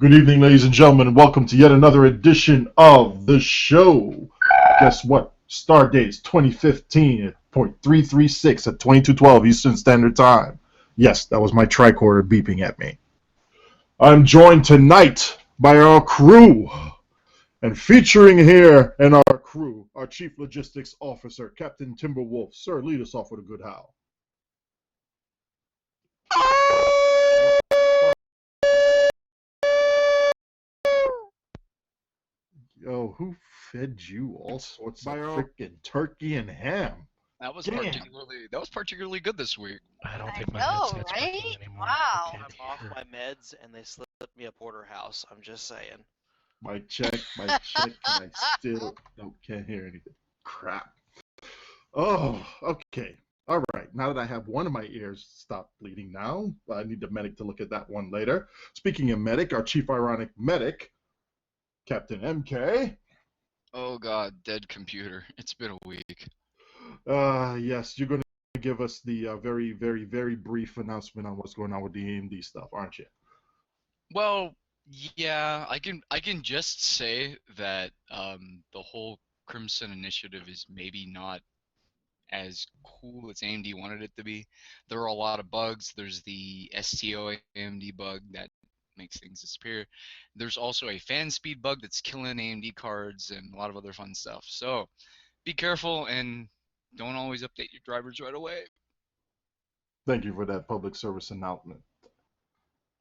Good evening, ladies and gentlemen, and welcome to yet another edition of the show. Guess what? Star date is 2015.336 at 22:12 Eastern Standard Time. Yes, that was my tricorder beeping at me. I'm joined tonight by our crew, and featuring here in our crew, our Chief Logistics Officer, Captain TimberWolf. Sir, lead us off with a good howl. Yo, who fed you all sorts of freaking turkey and ham? That was particularly good this week. I don't think I my know, headset's right? working anymore. Wow. I I'm can't off hear. my meds and they slipped me a porterhouse. I'm just saying. Mic check, and I still can't hear anything. Crap. Oh, okay. All right. Now that I have one of my ears stopped bleeding now, I need the medic to look at that one later. Speaking of medic, our chief ironic medic, Captain MK. Oh god, dead computer. It's been a week. Yes, you're going to give us the very, very, very brief announcement on what's going on with the AMD stuff, aren't you? Well, yeah, I can just say that the whole Crimson Initiative is maybe not as cool as AMD wanted it to be. There are a lot of bugs. There's the STO AMD bug that makes things disappear. There's also a fan speed bug that's killing AMD cards and a lot of other fun stuff. So be careful and don't always update your drivers right away. Thank you for that public service announcement.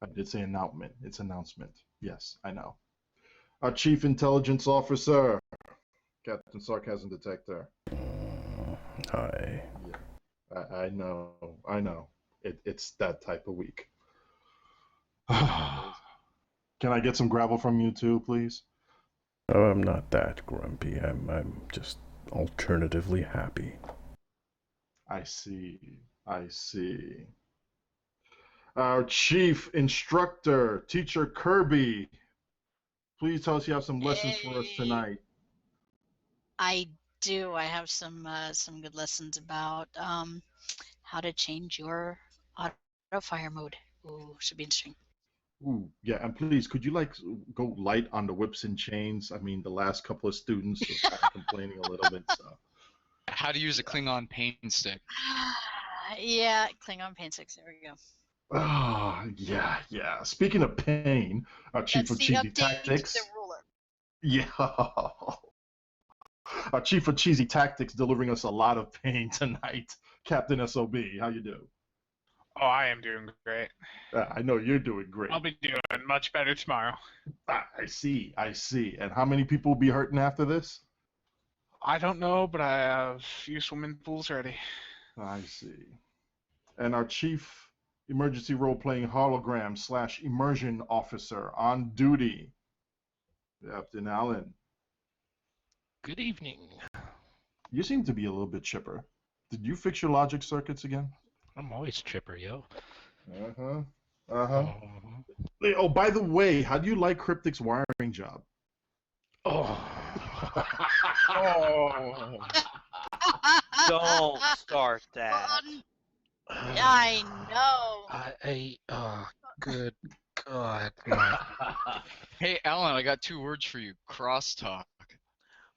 I did say announcement. It's announcement. Yes, I know. Our Chief Intelligence Officer, Captain SarcasmDetector. Hi. Yeah, I know. It's that type of week. Can I get some gravel from you too, please? Oh, I'm not that grumpy. I'm just alternatively happy. I see. Our Chief Instructor, TeacherKirby. Please tell us you have some lessons for us tonight. I do. I have some good lessons about how to change your auto fire mode. Ooh, should be interesting. Ooh, yeah, and please, could you go light on the whips and chains? I mean, the last couple of students are kind of complaining a little bit. So. How to use a Klingon pain stick. Yeah, Klingon pain sticks. There we go. Ah, yeah. Speaking of pain, our Chief of Cheesy Tactics. The ruler. Yeah. Our Chief of Cheesy Tactics delivering us a lot of pain tonight. Captain SOB, how you do? Oh, I am doing great. I know you're doing great. I'll be doing much better tomorrow. I see. And how many people will be hurting after this? I don't know, but I have a few swimming pools ready. I see. And our Chief Emergency Role-Playing Hologram / Immersion Officer on duty, Captain Allen. Good evening. You seem to be a little bit chipper. Did you fix your logic circuits again? I'm always chipper, yo. Oh, by the way, how do you like Cryptic's wiring job? Oh. Oh. Don't start that. I know. Good God. Hey Alan, I got 2 words for you. Crosstalk.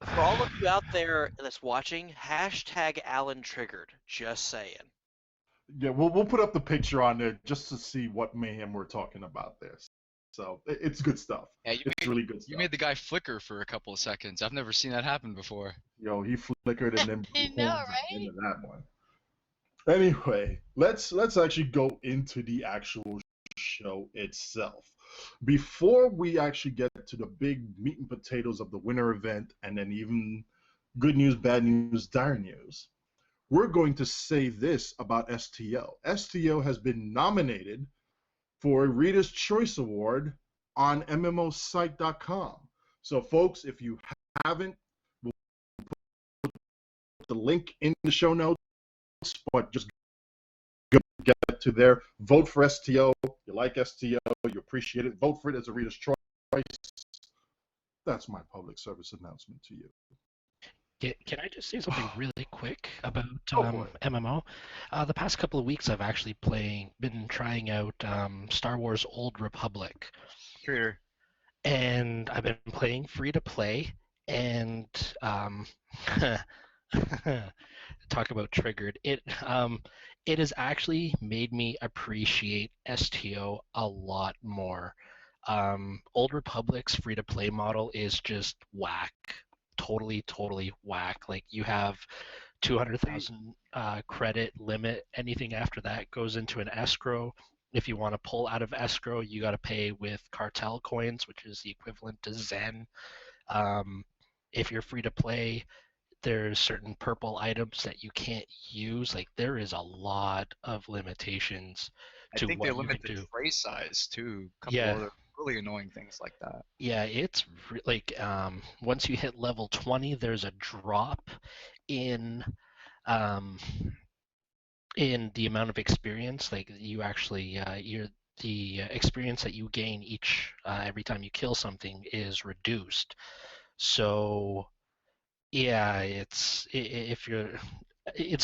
For all of you out there that's watching, hashtag Alan triggered. Just saying. Yeah, we'll put up the picture on there just to see what mayhem we're talking about there. So it's good stuff. Yeah, it's really good stuff. You made the guy flicker for a couple of seconds. I've never seen that happen before. Yo, he flickered and then I know, right? into that one. Anyway, let's actually go into the actual show itself. Before we actually get to the big meat and potatoes of the winter event, and then even good news, bad news, dire news, we're going to say this about STO. STO has been nominated for a Reader's Choice Award on MMOsite.com. So, folks, if you haven't, we'll put the link in the show notes, but just go get to there. Vote for STO. You like STO, you appreciate it. Vote for it as a Reader's Choice. That's my public service announcement to you. Can I just say something really quick about MMO? The past couple of weeks, I've actually been trying out Star Wars Old Republic. Traitor. and I've been playing free to play, and talk about triggered. It has actually made me appreciate STO a lot more. Old Republic's free to play model is just whack, totally whack. Like you have 200,000 credit limit. Anything after that goes into an escrow. If you want to pull out of escrow, you got to pay with cartel coins, which is the equivalent to Zen. If you're free to play, there's certain purple items that you can't use. Like there is a lot of limitations to I think what they you limit can the do. tray size too. A couple Yeah, other really annoying things like that. yeah, it's like once you hit level 20, there's a drop in um, in the amount of experience. Like you actually the experience that you gain each every time you kill something is reduced. So yeah, it's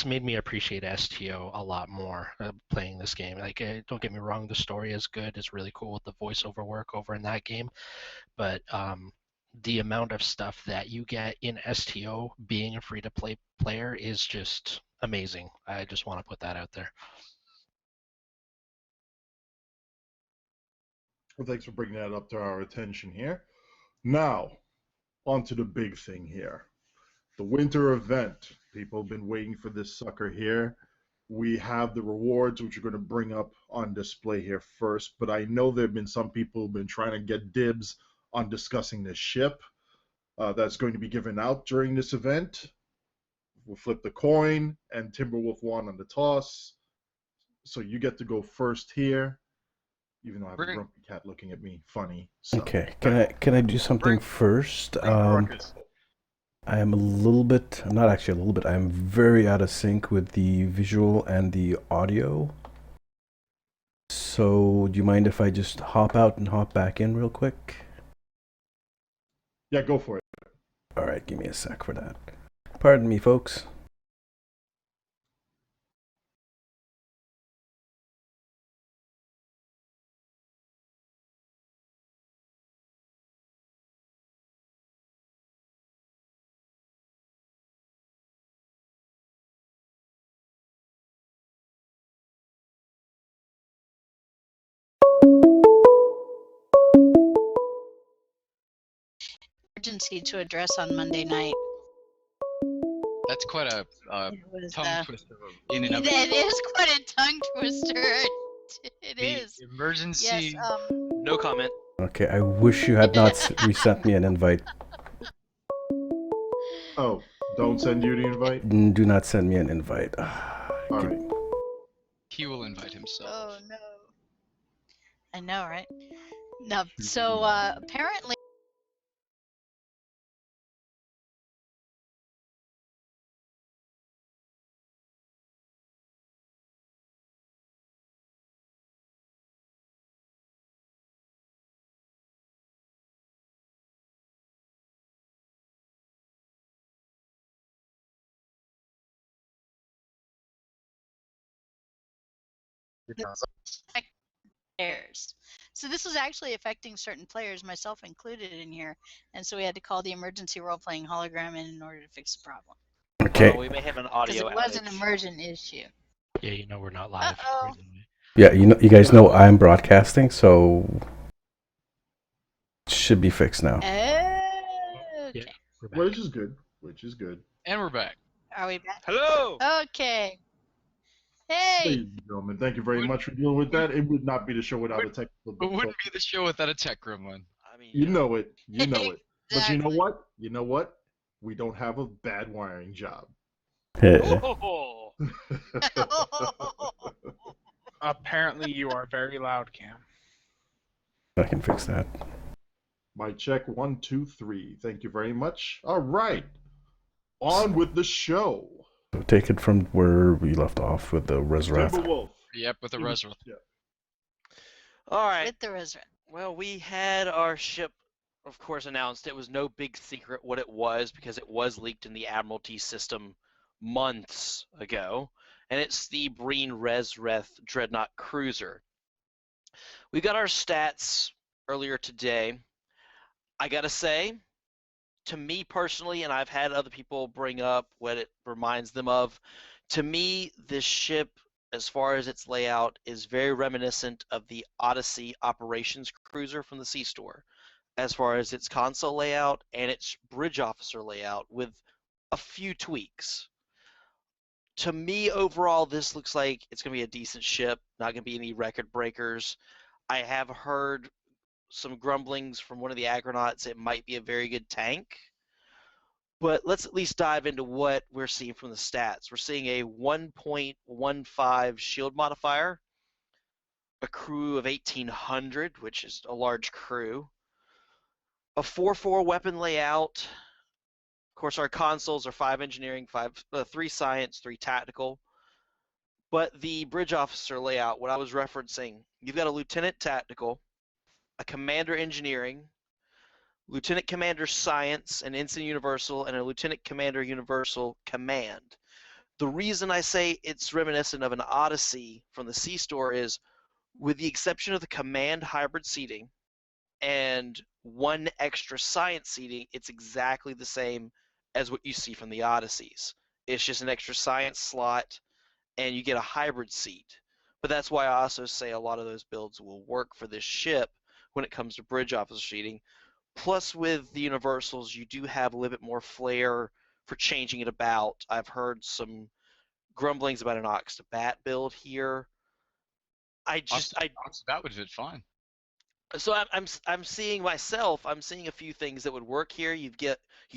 made me appreciate STO a lot more playing this game. Like, don't get me wrong, the story is good. It's really cool with the voiceover work over in that game. But the amount of stuff that you get in STO being a free-to-play player is just amazing. I just want to put that out there. Well, thanks for bringing that up to our attention here. Now, on to the big thing here. The winter event. People have been waiting for this sucker here. We have the rewards, which we're going to bring up on display here first, but I know there have been some people who've been trying to get dibs on discussing this ship that's going to be given out during this event. We'll flip the coin, and TimberWolf won on the toss. So you get to go first here, even though I have a Bring- grumpy cat looking at me funny. So. Okay, can I do something first? I am a little bit, I'm not actually a little bit, I am very out of sync with the visual and the audio. So, do you mind if I just hop out and hop back in real quick? Yeah, go for it. Alright, give me a sec for that. Pardon me, folks. Emergency to address on Monday night. That's quite a It was, tongue twister in and of It is quite a tongue twister. It the is. emergency. Yes. No comment. Okay, I wish you had not resent me an invite. Oh, don't send you the invite? Do not send me an invite. All right. He will invite himself. Oh no. I know, right? No. So apparently. Players. So this was actually affecting certain players, myself included in here, and so we had to call the emergency role-playing hologram in order to fix the problem. Okay. We may have an Because audio it was an outage. emergent issue. Yeah, you know we're not live. Uh-oh. Yeah, you guys know I'm broadcasting, so it should be fixed now. Okay. Yeah, we're back. Which is good. Which is good. And we're back. Are we back? Hello! Okay. Hey. Ladies and gentlemen, thank you very much for dealing with that. It would not be the show without a technical It wouldn't be the show without a tech gremlin. I mean, You know it. You know it. But you know Exactly. what? You know what? We don't have a bad wiring job. Oh! Apparently, you are very loud, Cam. I can fix that. Mic check 1, 2, 3. Thank you very much. All right. On with the show. So take it from where we left off with the Rezreth. TimberWolf. Yep, with the Rezreth. Yeah. All right. With the Rezreth. Well, we had our ship, of course, announced. It was no big secret what it was because it was leaked in the Admiralty system months ago. And it's the Breen Rezreth Dreadnought Cruiser. We got our stats earlier today. I gotta say, to me personally, and I've had other people bring up what it reminds them of, to me, this ship, as far as its layout, is very reminiscent of the Odyssey Operations Cruiser from the C-Store, as far as its console layout and its bridge officer layout, with a few tweaks. To me, overall, this looks like it's going to be a decent ship, not going to be any record breakers. I have heard some grumblings from one of the agronauts it might be a very good tank. But let's at least dive into what we're seeing from the stats. We're seeing a 1.15 shield modifier, a crew of 1,800, which is a large crew, a 4-4 weapon layout. Of course, our consoles are 5 engineering, 3 science, 3 tactical. But the bridge officer layout, what I was referencing, you've got a lieutenant tactical, a commander engineering, lieutenant commander science, an ensign universal, and a lieutenant commander universal command. The reason I say it's reminiscent of an Odyssey from the C-Store is, with the exception of the command hybrid seating and 1 extra science seating, it's exactly the same as what you see from the Odysseys. It's just an extra science slot, and you get a hybrid seat. But that's why I also say a lot of those builds will work for this ship when it comes to bridge officer seating. Plus, with the universals, you do have a little bit more flair for changing it about. I've heard some grumblings about an Ox to Bat build here. Ox to Bat would fit fine. So I'm seeing myself. I'm seeing a few things that would work here. You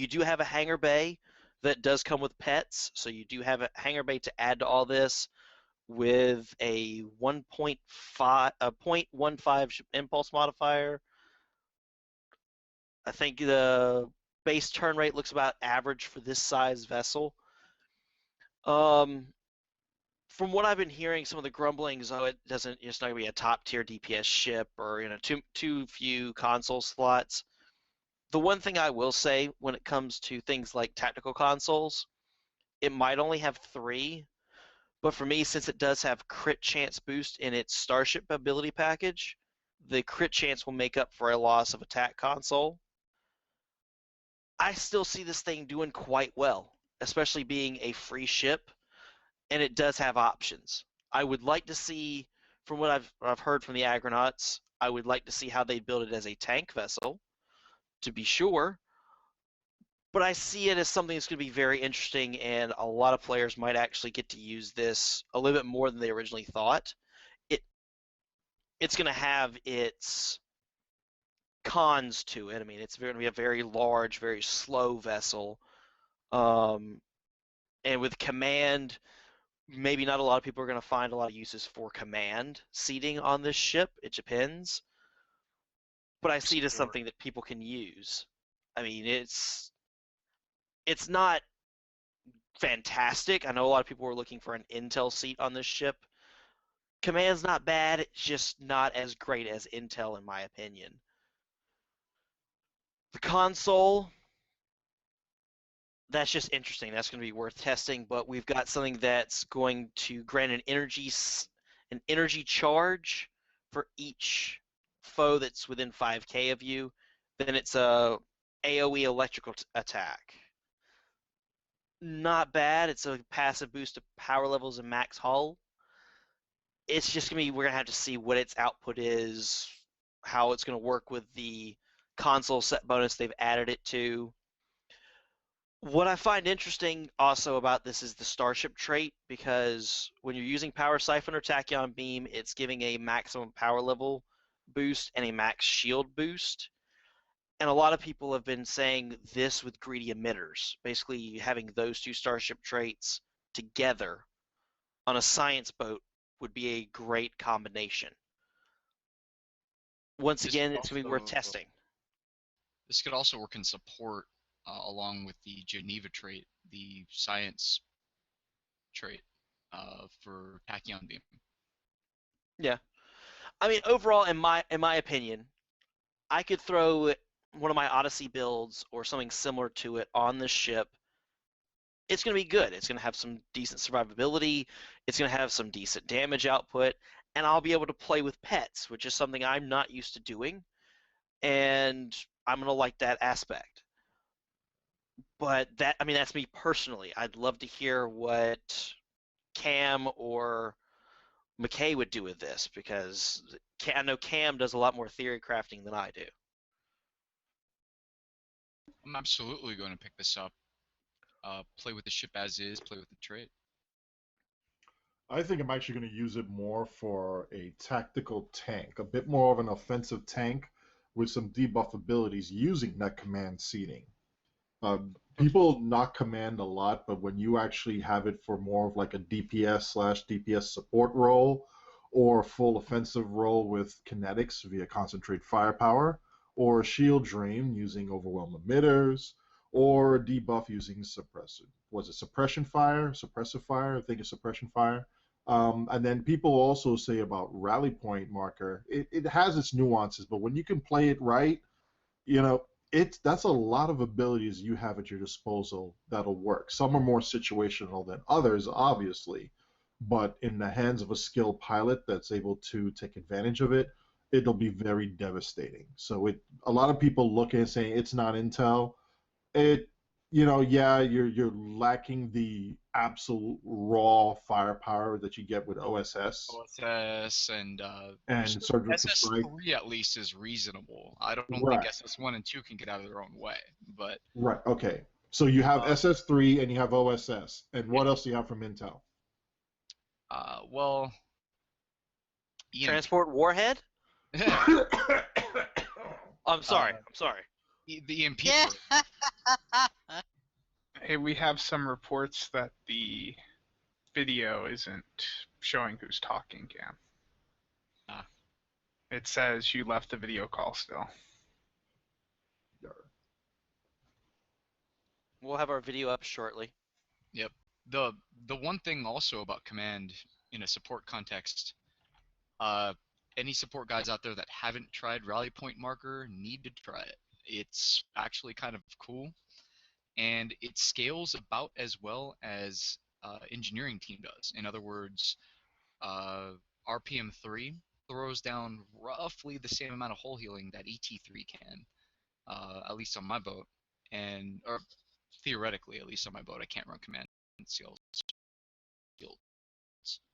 do have a hangar bay that does come with pets, so you do have a hangar bay to add to all this, with a 0.15 impulse modifier. I think the base turn rate looks about average for this size vessel. From what I've been hearing, some of the grumblings, it's not going to be a top tier DPS ship, or too few console slots. The one thing I will say when it comes to things like tactical consoles, it might only have 3, but for me, since it does have crit chance boost in its Starship ability package, the crit chance will make up for a loss of attack console. I still see this thing doing quite well, especially being a free ship, and it does have options. I would like to see, from what I've heard from the agronauts, I would like to see how they build it as a tank vessel, to be sure. But I see it as something that's going to be very interesting, and a lot of players might actually get to use this a little bit more than they originally thought. It's going to have its cons to it. I mean, it's going to be a very large, very slow vessel. And with command, maybe not a lot of people are going to find a lot of uses for command seating on this ship. It depends. But I see it as something that people can use. I mean, it's not fantastic. I know a lot of people were looking for an Intel seat on this ship. Command's not bad. It's just not as great as Intel, in my opinion. The console, that's just interesting. That's going to be worth testing, but we've got something that's going to grant an energy charge for each foe that's within 5k of you. Then it's a AoE electrical attack. Not bad. It's a passive boost of power levels and max hull. It's just going to be, we're going to have to see what its output is, how it's going to work with the console set bonus they've added it to. What I find interesting also about this is the Starship trait, because when you're using Power Siphon or Tachyon Beam, it's giving a maximum power level boost and a max shield boost. And a lot of people have been saying this with greedy emitters, basically having those 2 Starship traits together on a science boat would be a great combination. Once again, it's going to be worth testing. This could also work in support along with the Geneva trait, the science trait for Tachyon Beam. Yeah. I mean, overall, in my opinion, I could throw one of my Odyssey builds or something similar to it on this ship. It's going to be good. It's going to have some decent survivability. It's going to have some decent damage output, and I'll be able to play with pets, which is something I'm not used to doing. And I'm going to like that aspect. But that's me personally. I'd love to hear what Cam or McKay would do with this, because I know Cam does a lot more theory crafting than I do. I'm absolutely going to pick this up. Play with the ship as is, play with the trait. I think I'm actually going to use it more for a tactical tank, a bit more of an offensive tank with some debuff abilities using that command seating. People knock command a lot, but when you actually have it for more of like a DPS/DPS support role, or a full offensive role with kinetics via concentrate firepower, or a shield drain using overwhelm emitters, or a debuff using suppressor. Was it suppression fire? Suppressive fire? I think it's suppression fire. And then people also say about rally point marker. It has its nuances, but when you can play it right, you know, that's a lot of abilities you have at your disposal that'll work. Some are more situational than others, obviously, but in the hands of a skilled pilot that's able to take advantage of it, it'll be very devastating. So a lot of people look at it and say it's not intel. Yeah, you're lacking the absolute raw firepower that you get with OSS. OSS and Surgical Strike. SS3 at least is reasonable. I don't Right. think SS1 and 2 can get out of their own way, but Right. Okay. So you have SS3 and you have OSS, and what else do you have from Intel? well, Transport Warhead? I'm sorry. The EMP. Yeah. Hey, we have some reports that the video isn't showing who's talking, Cam. It says you left the video call still. We'll have our video up shortly. Yep. The one thing also about command in a support context, any support guys out there that haven't tried rally point marker need to try it. It's actually kind of cool, and it scales about as well as engineering team does. In other words, RPM3 throws down roughly the same amount of hull healing that ET3 can, at least on my boat, or theoretically, at least on my boat. I can't run command skills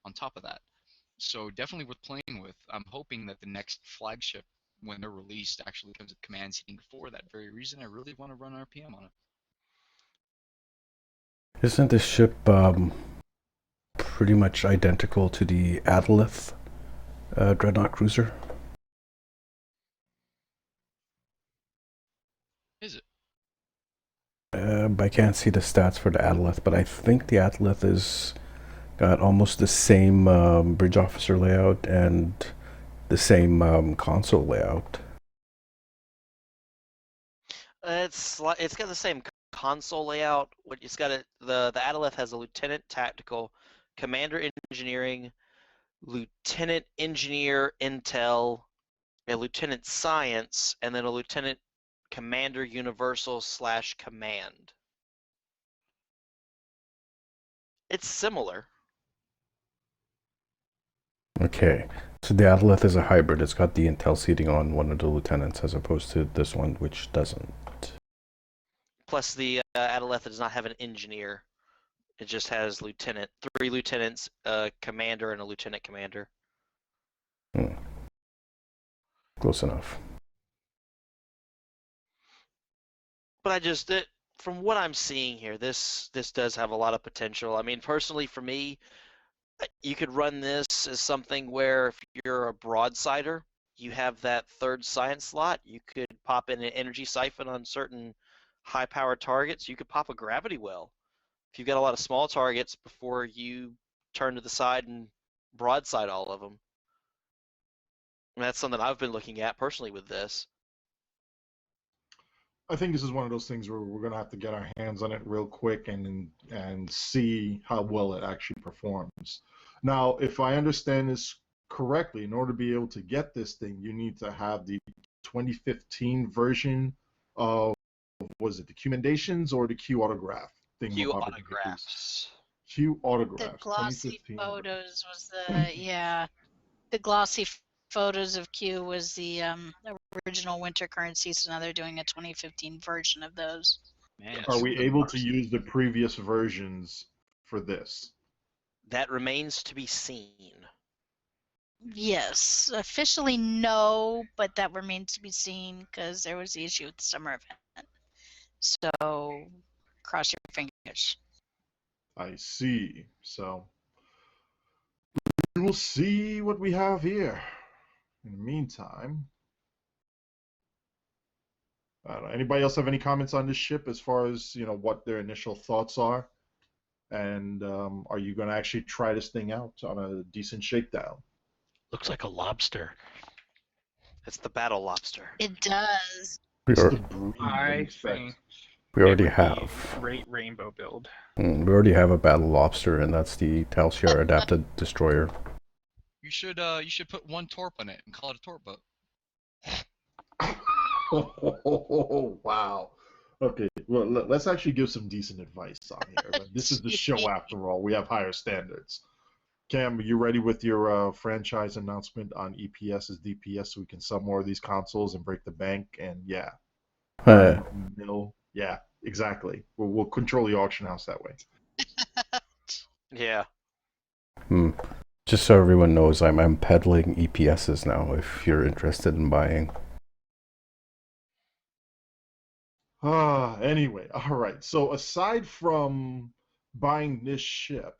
on top of that. So definitely worth playing with. I'm hoping that the next flagship, when they're released, actually comes with command seating for that very reason. I really want to run RPM on it. Isn't this ship pretty much identical to the Adalith dreadnought cruiser? Is it? I can't see the stats for the Adalith, but I think the Adalith is got almost the same bridge officer layout and the same console layout. It's got the same console layout. It's got the Adalith has a lieutenant tactical, commander engineering, lieutenant engineer intel, a lieutenant science, and then a lieutenant commander universal / command. It's similar. Okay, so the Adalith is a hybrid. It's got the intel seating on one of the lieutenants as opposed to this one, which doesn't. Plus, the Adalith does not have an engineer. It just has 3 lieutenants, a commander, and a lieutenant commander. Close enough. But from what I'm seeing here, this does have a lot of potential. I mean, personally, for me, you could run this as something where if you're a broadsider, you have that third science slot. You could pop in an energy siphon on certain high-powered targets. You could pop a gravity well. If you've got a lot of small targets before you turn to the side and broadside all of them. And that's something I've been looking at personally with this. I think this is one of those things where we're going to have to get our hands on it real quick and see how well it actually performs. Now, if I understand this correctly, in order to be able to get this thing, you need to have the 2015 version of, was it the Commendations or the Q Autograph thing? Q Autographs. Q Autographs. The glossy photos was the, yeah. The glossy photos of Q was the original winter currency, so now they're doing a 2015 version of those. Man, Are it's we the able to worst. use the previous versions for this? That remains to be seen. Yes, officially no, but that remains to be seen because there was the issue with the summer event. So, cross your fingers. I see. So we will see what we have here. In the meantime, I don't know. Anybody else have any comments on this ship as far as what their initial thoughts are, and are you going to actually try this thing out on a decent shakedown? Looks like a lobster. It's the battle lobster. It does. We, It's are, the Breen, what do you I expect? think we it already would be have. a great rainbow build. We already have a battle lobster, and that's the Talshar adapted destroyer. You should put one torp on it and call it a torp boat. Oh, wow. Okay, well, let's actually give some decent advice on here. This is the show after all. We have higher standards. Cam, are you ready with your franchise announcement on EPS as DPS so we can sell more of these consoles and break the bank? And yeah. Yeah, exactly. We'll control the auction house that way. Yeah. Just so everyone knows, I'm peddling EPSs now if you're interested in buying. Anyway, all right. So aside from buying this ship,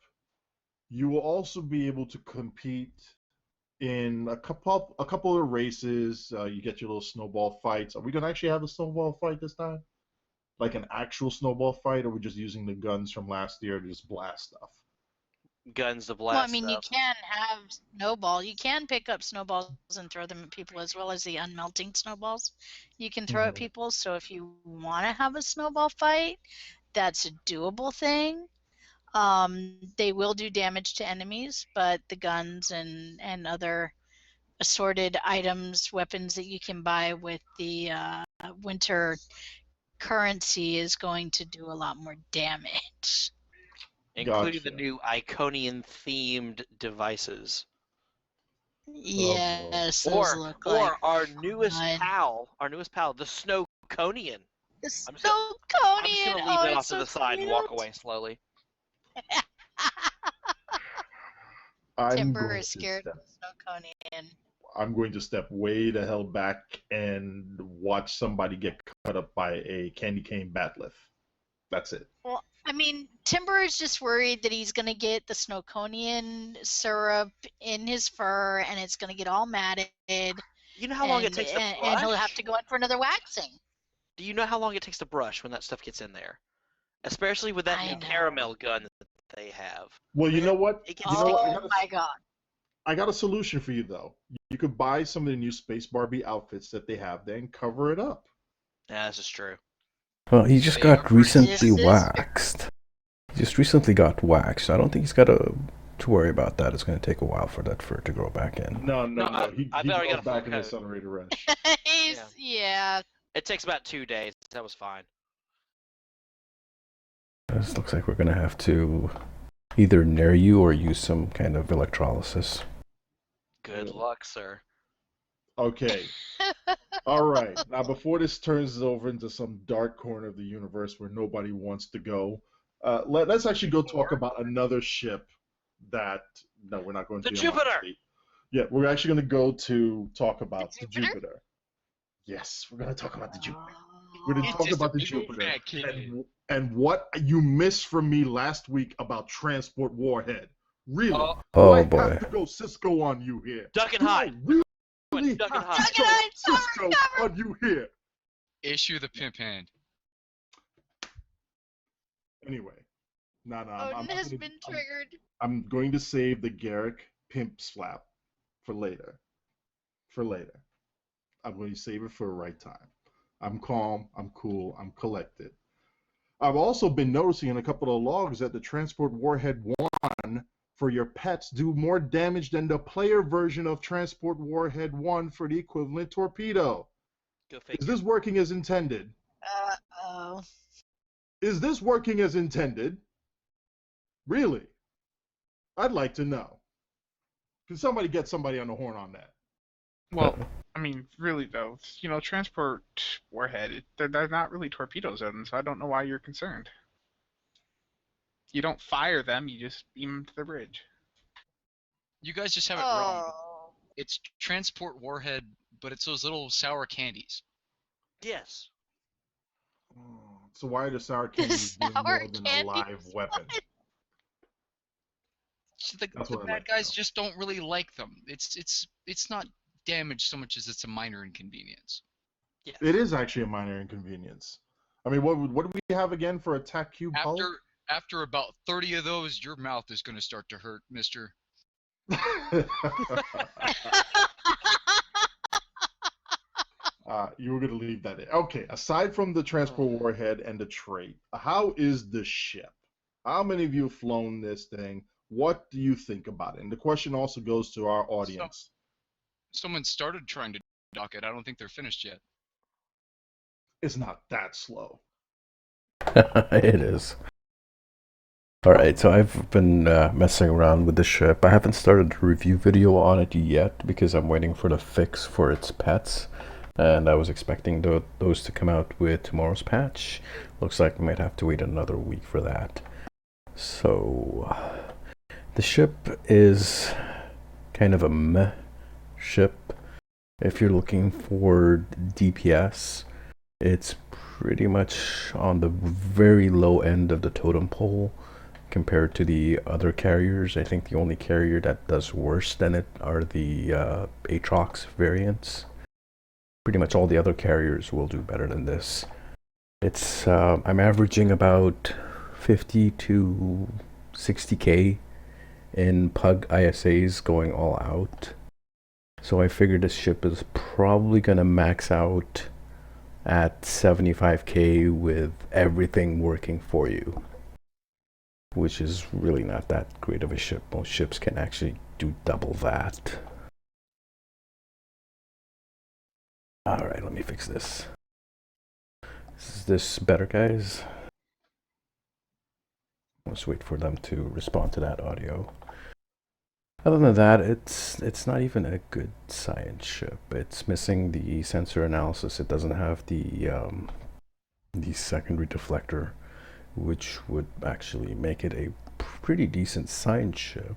you will also be able to compete in a couple of races. You get your little snowball fights. Are we gonna actually have a snowball fight this time? Like an actual snowball fight, or are we just using the guns from last year to just blast stuff? Guns to Well, I blast mean, you stuff. can have snowball. You can pick up snowballs and throw them at people, as well as the unmelting snowballs you can throw at people. So if you want to have a snowball fight, that's a doable thing. They will do damage to enemies, but the guns and other assorted items, weapons that you can buy with the winter currency is going to do a lot more damage. Including the Gotcha. new Iconian themed devices. Yes, those look Or like our newest fun. pal, the Snowconian. The I'm just Snowconian. gonna leave Oh, it it's off to so the side and walk cute. away slowly. Timber is scared of the Snowconian. I'm going to step way the hell back and watch somebody get cut up by a candy cane batleth. That's it. Well, I mean, Timber is just worried that he's going to get the Snowconian syrup in his fur and it's going to get all matted. You know how long it takes to brush? And he'll have to go in for another waxing. Do you know how long it takes to brush when that stuff gets in there? Especially with that new caramel gun that they have. Well, you know what? It gets Oh my god. I got a solution for you, though. You could buy some of the new Space Barbie outfits that they have there and cover it up. Yeah, this is true. Well, he just They are got recently This is- waxed. He just recently got waxed. I don't think he's got to worry about that. It's going to take a while for that fur to grow back in. No. I've He already goes got a back full in the coat. accelerator rush. Yeah. It takes about 2 days. That was fine. This looks like we're going to have to either nair you or use some kind of electrolysis. Good luck, sir. Okay. All right. Now, before this turns over into some dark corner of the universe where nobody wants to go, let's actually go talk about another ship that. No, we're not going to The the Jupiter! Alliance. Yeah, we're actually going to go to talk about the Jupiter? Jupiter. Yes, we're going to talk about the Jupiter. Oh. We're going to talk It's about the a big Jupiter fat kid. and what you missed from me last week about Transport Warhead. Really? Oh. Do Oh I boy. have to go Cisco on you here? Duck and Do I hide. really Duck and have hide. to go Duck and hide, Cisco cover, on you here? Issue the pimp hand. Anyway, I'm Odin has been triggered. I'm going to save the Garrick pimp slap for later. I'm going to save it for the right time. I'm calm, I'm cool, I'm collected. I've also been noticing in a couple of logs that the Transport Warhead 1 for your pets do more damage than the player version of Transport Warhead 1 for the equivalent torpedo. Go figure. Is this working as intended? Uh-oh. Is this working as intended? Really? I'd like to know. Can somebody get somebody on the horn on that? Well, I mean, really though, transport warhead, they're not really torpedoes, Odin, so I don't know why you're concerned. You don't fire them, you just beam them to the bridge. You guys just have it wrong. It's transport warhead, but it's those little sour candies. Yes. So why are the sour candies doing Sour more than a live candies? weapon? The That's what I'd bad like to guys know. just don't really like them. It's not damage so much as it's a minor inconvenience. Yes. It is actually a minor inconvenience. I mean, what do we have again for attack cube hull? After about 30 of those, your mouth is going to start to hurt, mister. You were going to leave that in. Okay, aside from the transport warhead and the trait, how is the ship? How many of you have flown this thing? What do you think about it? And the question also goes to our audience. Someone started trying to dock it. I don't think they're finished yet. It's not that slow. It is. Alright, so I've been messing around with the ship. I haven't started a review video on it yet because I'm waiting for the fix for its pets. And I was expecting those to come out with tomorrow's patch. Looks like we might have to wait another week for that. So, the ship is kind of a meh ship. If you're looking for DPS, it's pretty much on the very low end of the totem pole compared to the other carriers. I think the only carrier that does worse than it are the Aatrox variants. Pretty much all the other carriers will do better than this. It's I'm averaging about 50 to 60k in Pug ISAs going all out. So I figured this ship is probably gonna max out at 75k with everything working for you, which is really not that great of a ship. Most ships can actually do double that. Alright, let me fix this. Is this better, guys? Let's wait for them to respond to that audio. Other than that, it's not even a good science ship. It's missing the sensor analysis. It doesn't have the secondary deflector, which would actually make it a pretty decent science ship.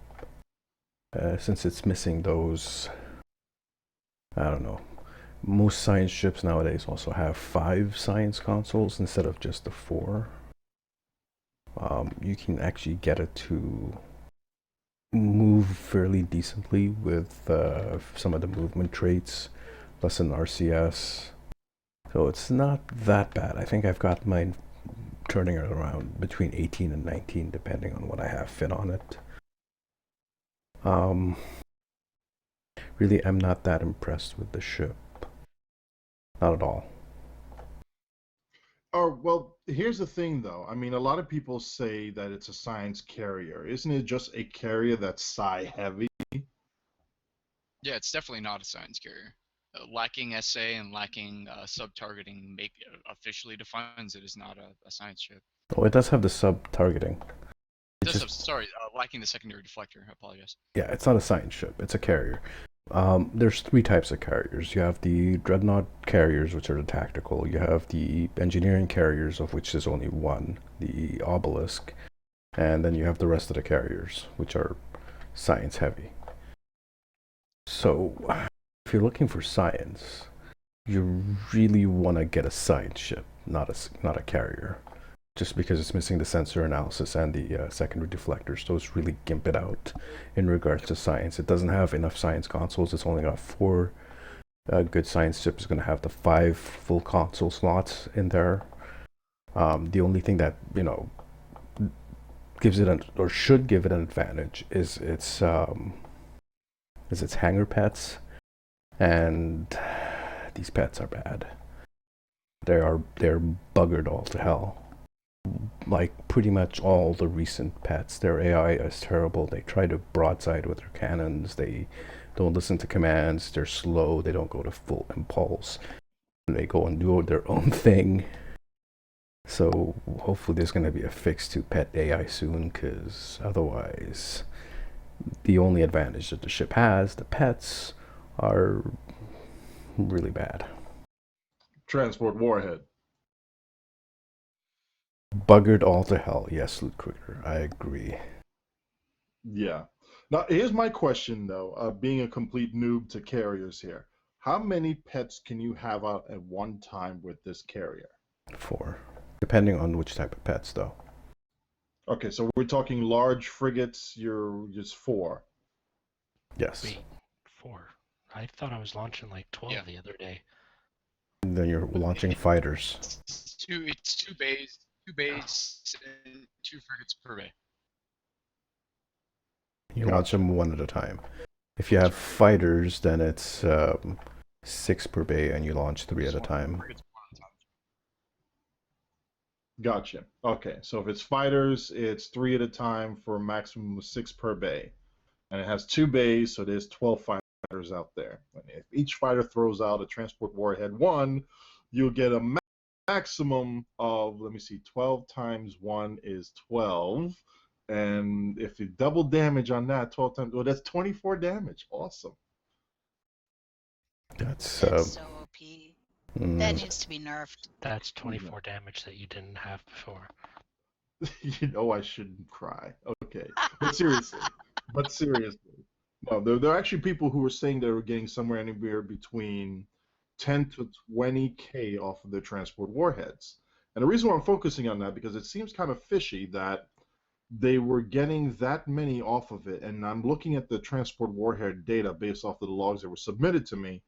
Since it's missing those, I don't know. Most science ships nowadays also have 5 science consoles instead of just the 4. You can actually get it to move fairly decently with some of the movement traits, plus an RCS. So it's not that bad. I think I've got mine turning it around between 18 and 19, depending on what I have fit on it. Really, I'm not that impressed with the ship. Not at all. Oh, well, here's the thing, though. I mean, a lot of people say that it's a science carrier. Isn't it just a carrier that's psi heavy? Yeah, it's definitely not a science carrier. Lacking SA and lacking sub-targeting officially defines it as not a science ship. Oh, it does have the sub-targeting. Lacking the secondary deflector. I apologize. Yeah, it's not a science ship. It's a carrier. There's 3 types of carriers. You have the dreadnought carriers, which are the tactical. You have the engineering carriers, of which there's only 1, the obelisk. And then you have the rest of the carriers, which are science heavy. So, if you're looking for science, you really want to get a science ship, not a carrier. Just because it's missing the sensor analysis and the secondary deflectors. Those really gimp it out in regards to science. It doesn't have enough science consoles. It's only got 4. A good science ship is going to have the 5 full console slots in there. The only thing that, gives it or should give it an advantage is its hangar pets, and these pets are bad. They're buggered all to hell. Like pretty much all the recent pets, their AI is terrible. They try to broadside with their cannons. They don't listen to commands. They're slow. They don't go to full impulse. They go and do their own thing. So hopefully there's going to be a fix to pet AI soon, because otherwise the only advantage that the ship has, the pets, are really bad. Transport Warhead. Buggered all to hell. Yes, Loot Quicker. I agree. Yeah. Now, here's my question, though, being a complete noob to carriers here. How many pets can you have out at one time with this carrier? 4. Depending on which type of pets, though. Okay, so we're talking large frigates, you're just 4. Yes. Wait, 4. I thought I was launching like 12 Yeah. the other day. And then you're launching fighters. It's two bays and 2 frigates per bay. You launch them one at a time. If you have fighters, then it's 6 per bay, and you launch 3 at a time. Gotcha. Okay, so if it's fighters, it's 3 at a time for a maximum of 6 per bay. And it has 2 bays, so there's 12 fighters out there. And if each fighter throws out a transport warhead 1, you'll get a maximum of, 12 times 1 is 12. And if you double damage on that, 12 times, that's 24 damage. Awesome. That's so OP. That mm, needs to be nerfed. That's 24 damage that you didn't have before. You know I shouldn't cry. Okay, but seriously, no, there are actually people who were saying they were getting somewhere anywhere between 10 to 20K off of their transport warheads. And the reason why I'm focusing on that, because it seems kind of fishy that they were getting that many off of it, and I'm looking at the transport warhead data based off of the logs that were submitted to me,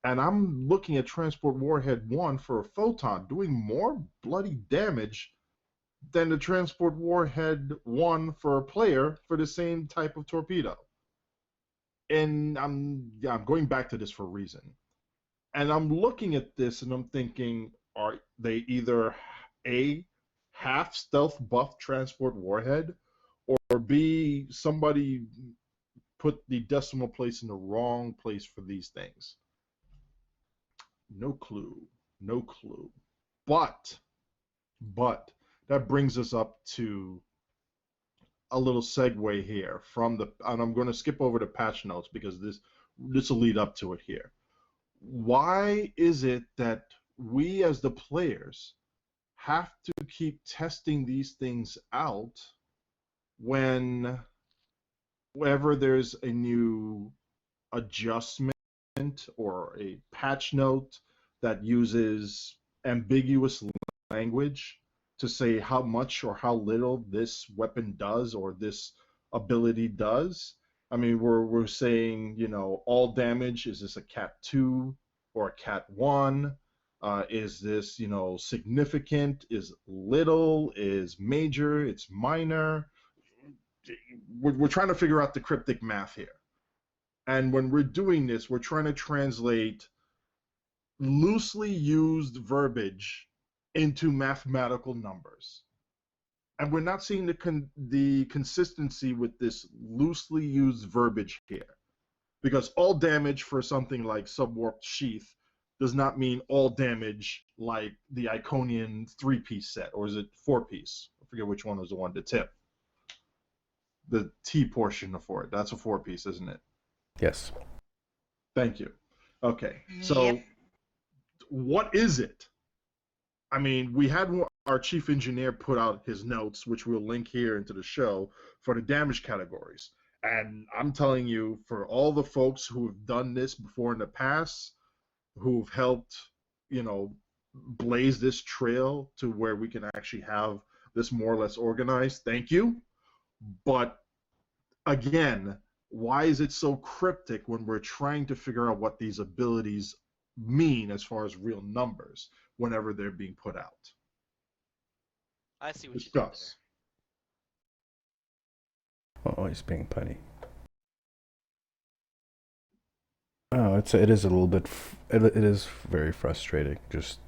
and I'm looking at transport warhead 1 for a photon doing more bloody damage than the transport warhead 1 for a player for the same type of torpedo. And I'm going back to this for a reason. And I'm looking at this and I'm thinking, are they either A, half stealth buff transport warhead, or B, somebody put the decimal place in the wrong place for these things? No clue. But that brings us up to a little segue here and I'm going to skip over the patch notes because this will lead up to it here. Why is it that we as the players have to keep testing these things out whenever there's a new adjustment or a patch note that uses ambiguous language to say how much or how little this weapon does or this ability does? I mean, we're saying, all damage, is this a Cat 2 or a Cat 1? Is this, significant? Is little? Is major? It's minor? We're trying to figure out the cryptic math here. And when we're doing this, we're trying to translate loosely used verbiage into mathematical numbers. And we're not seeing the consistency with this loosely used verbiage here. Because all damage for something like Subwarped Sheath does not mean all damage like the Iconian 3-piece set, or is it 4-piece? I forget which one was the one to tip. The T portion for it. That's a 4-piece, isn't it? yes. Thank you. Okay, so Yep. what is it? I mean, we had our chief engineer put out his notes, which we'll link here into the show, for the damage categories. And I'm telling you, for all the folks who have done this before in the past, who've helped, blaze this trail to where we can actually have this more or less organized, thank you. But again, why is it so cryptic when we're trying to figure out what these abilities mean as far as real numbers whenever they're being put out? I see what Discuss. Oh, he's being punny. Oh, it is a little bit. It is very frustrating. Just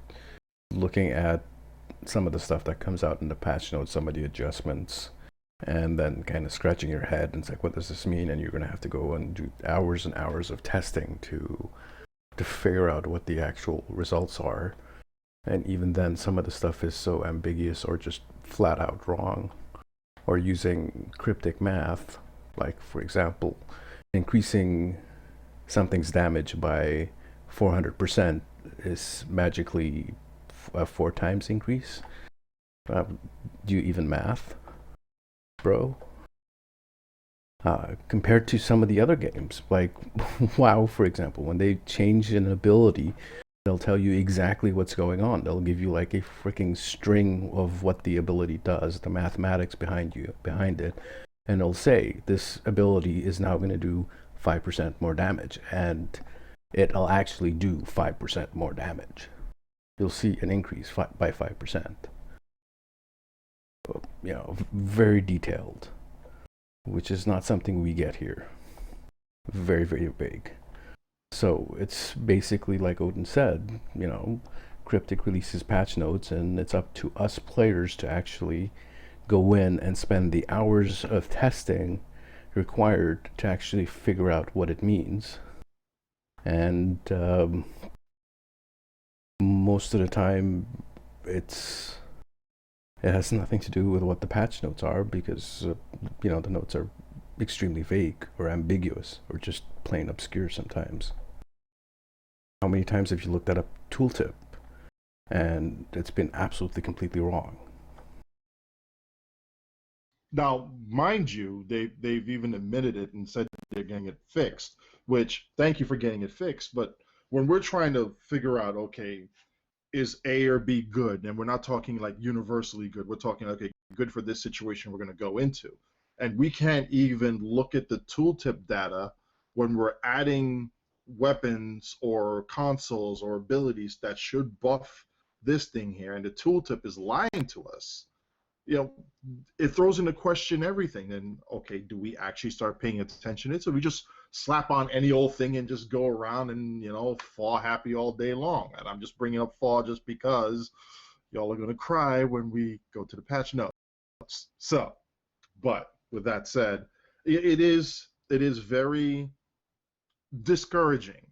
looking at some of the stuff that comes out in the patch notes, some of the adjustments, and then kind of scratching your head and it's like, what does this mean? And you're gonna have to go and do hours and hours of testing to figure out what the actual results are. And even then, some of the stuff is so ambiguous or just flat out wrong, or using cryptic math, like for example, increasing something's damage by 400% is magically a 4 times increase. Do you even math, bro? Compared to some of the other games, like WoW, for example, when they change an ability, they'll tell you exactly what's going on. They'll give you like a freaking string of what the ability does, the mathematics behind it, and it'll say this ability is now going to do 5% more damage, and it'll actually do 5% more damage. You'll see an increase by 5%. You know, very detailed, which is not something we get here. Very, very big. So it's basically like Odin said, you know, Cryptic releases patch notes, and it's up to us players to actually go in and spend the hours of testing required to actually figure out what it means. And most of the time, it has nothing to do with what the patch notes are, because you know, the notes are extremely vague or ambiguous or just plain obscure sometimes. How many times have you looked at a tooltip and it's been absolutely completely wrong? Now, mind you, they've even admitted it and said they're getting it fixed, which, thank you for getting it fixed. But when we're trying to figure out, okay, is A or B good? And we're not talking like universally good. We're talking, okay, good for this situation we're going to go into. And we can't even look at the tooltip data when we're adding weapons or consoles or abilities that should buff this thing here, and the tooltip is lying to us. You know, it throws into question everything. Then, okay, do we actually start paying attention to it? So we just slap on any old thing and just go around and, you know, fall happy all day long. And I'm just bringing up fall just because y'all are going to cry when we go to the patch notes. So, but with that said, it is very discouraging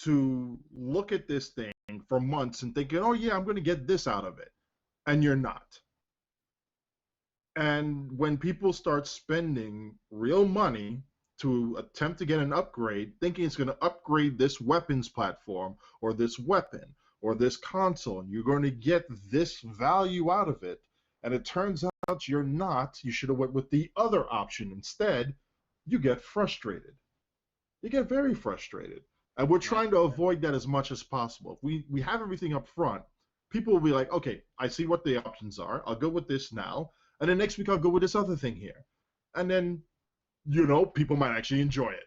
to look at this thing for months and thinking, oh yeah, I'm going to get this out of it, and you're not. And when people start spending real money to attempt to get an upgrade, thinking it's going to upgrade this weapons platform or this weapon or this console, and you're going to get this value out of it, and it turns out you're not, you should have went with the other option instead, you get frustrated. You get very frustrated. And we're trying to avoid that as much as possible. If we have everything up front, people will be like, okay, I see what the options are. I'll go with this now. And then next week I'll go with this other thing here. And then, you know, people might actually enjoy it.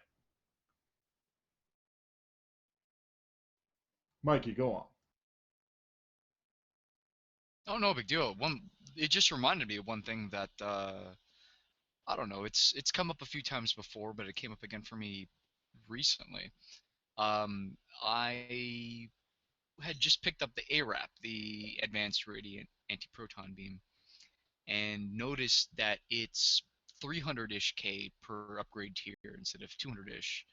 Mikey, go on. Oh, no big deal. It just reminded me of one thing that I don't know. It's come up a few times before, but it came up again for me recently. I had just picked up the A.R.I.P, the Advanced Radiant Anti-Proton Beam, and noticed that it's 300-ish K per upgrade tier instead of 200-ish.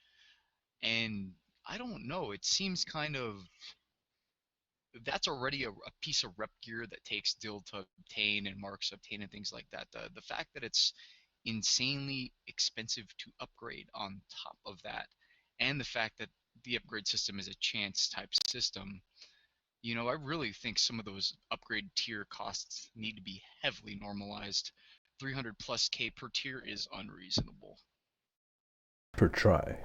And I don't know, it seems kind of, that's already a piece of rep gear that takes Dill to obtain and Marks to obtain and things like that. The fact that it's insanely expensive to upgrade on top of that, and the fact that the upgrade system is a chance type system, you know, I really think some of those upgrade tier costs need to be heavily normalized. 300 plus K per tier is unreasonable. Per try.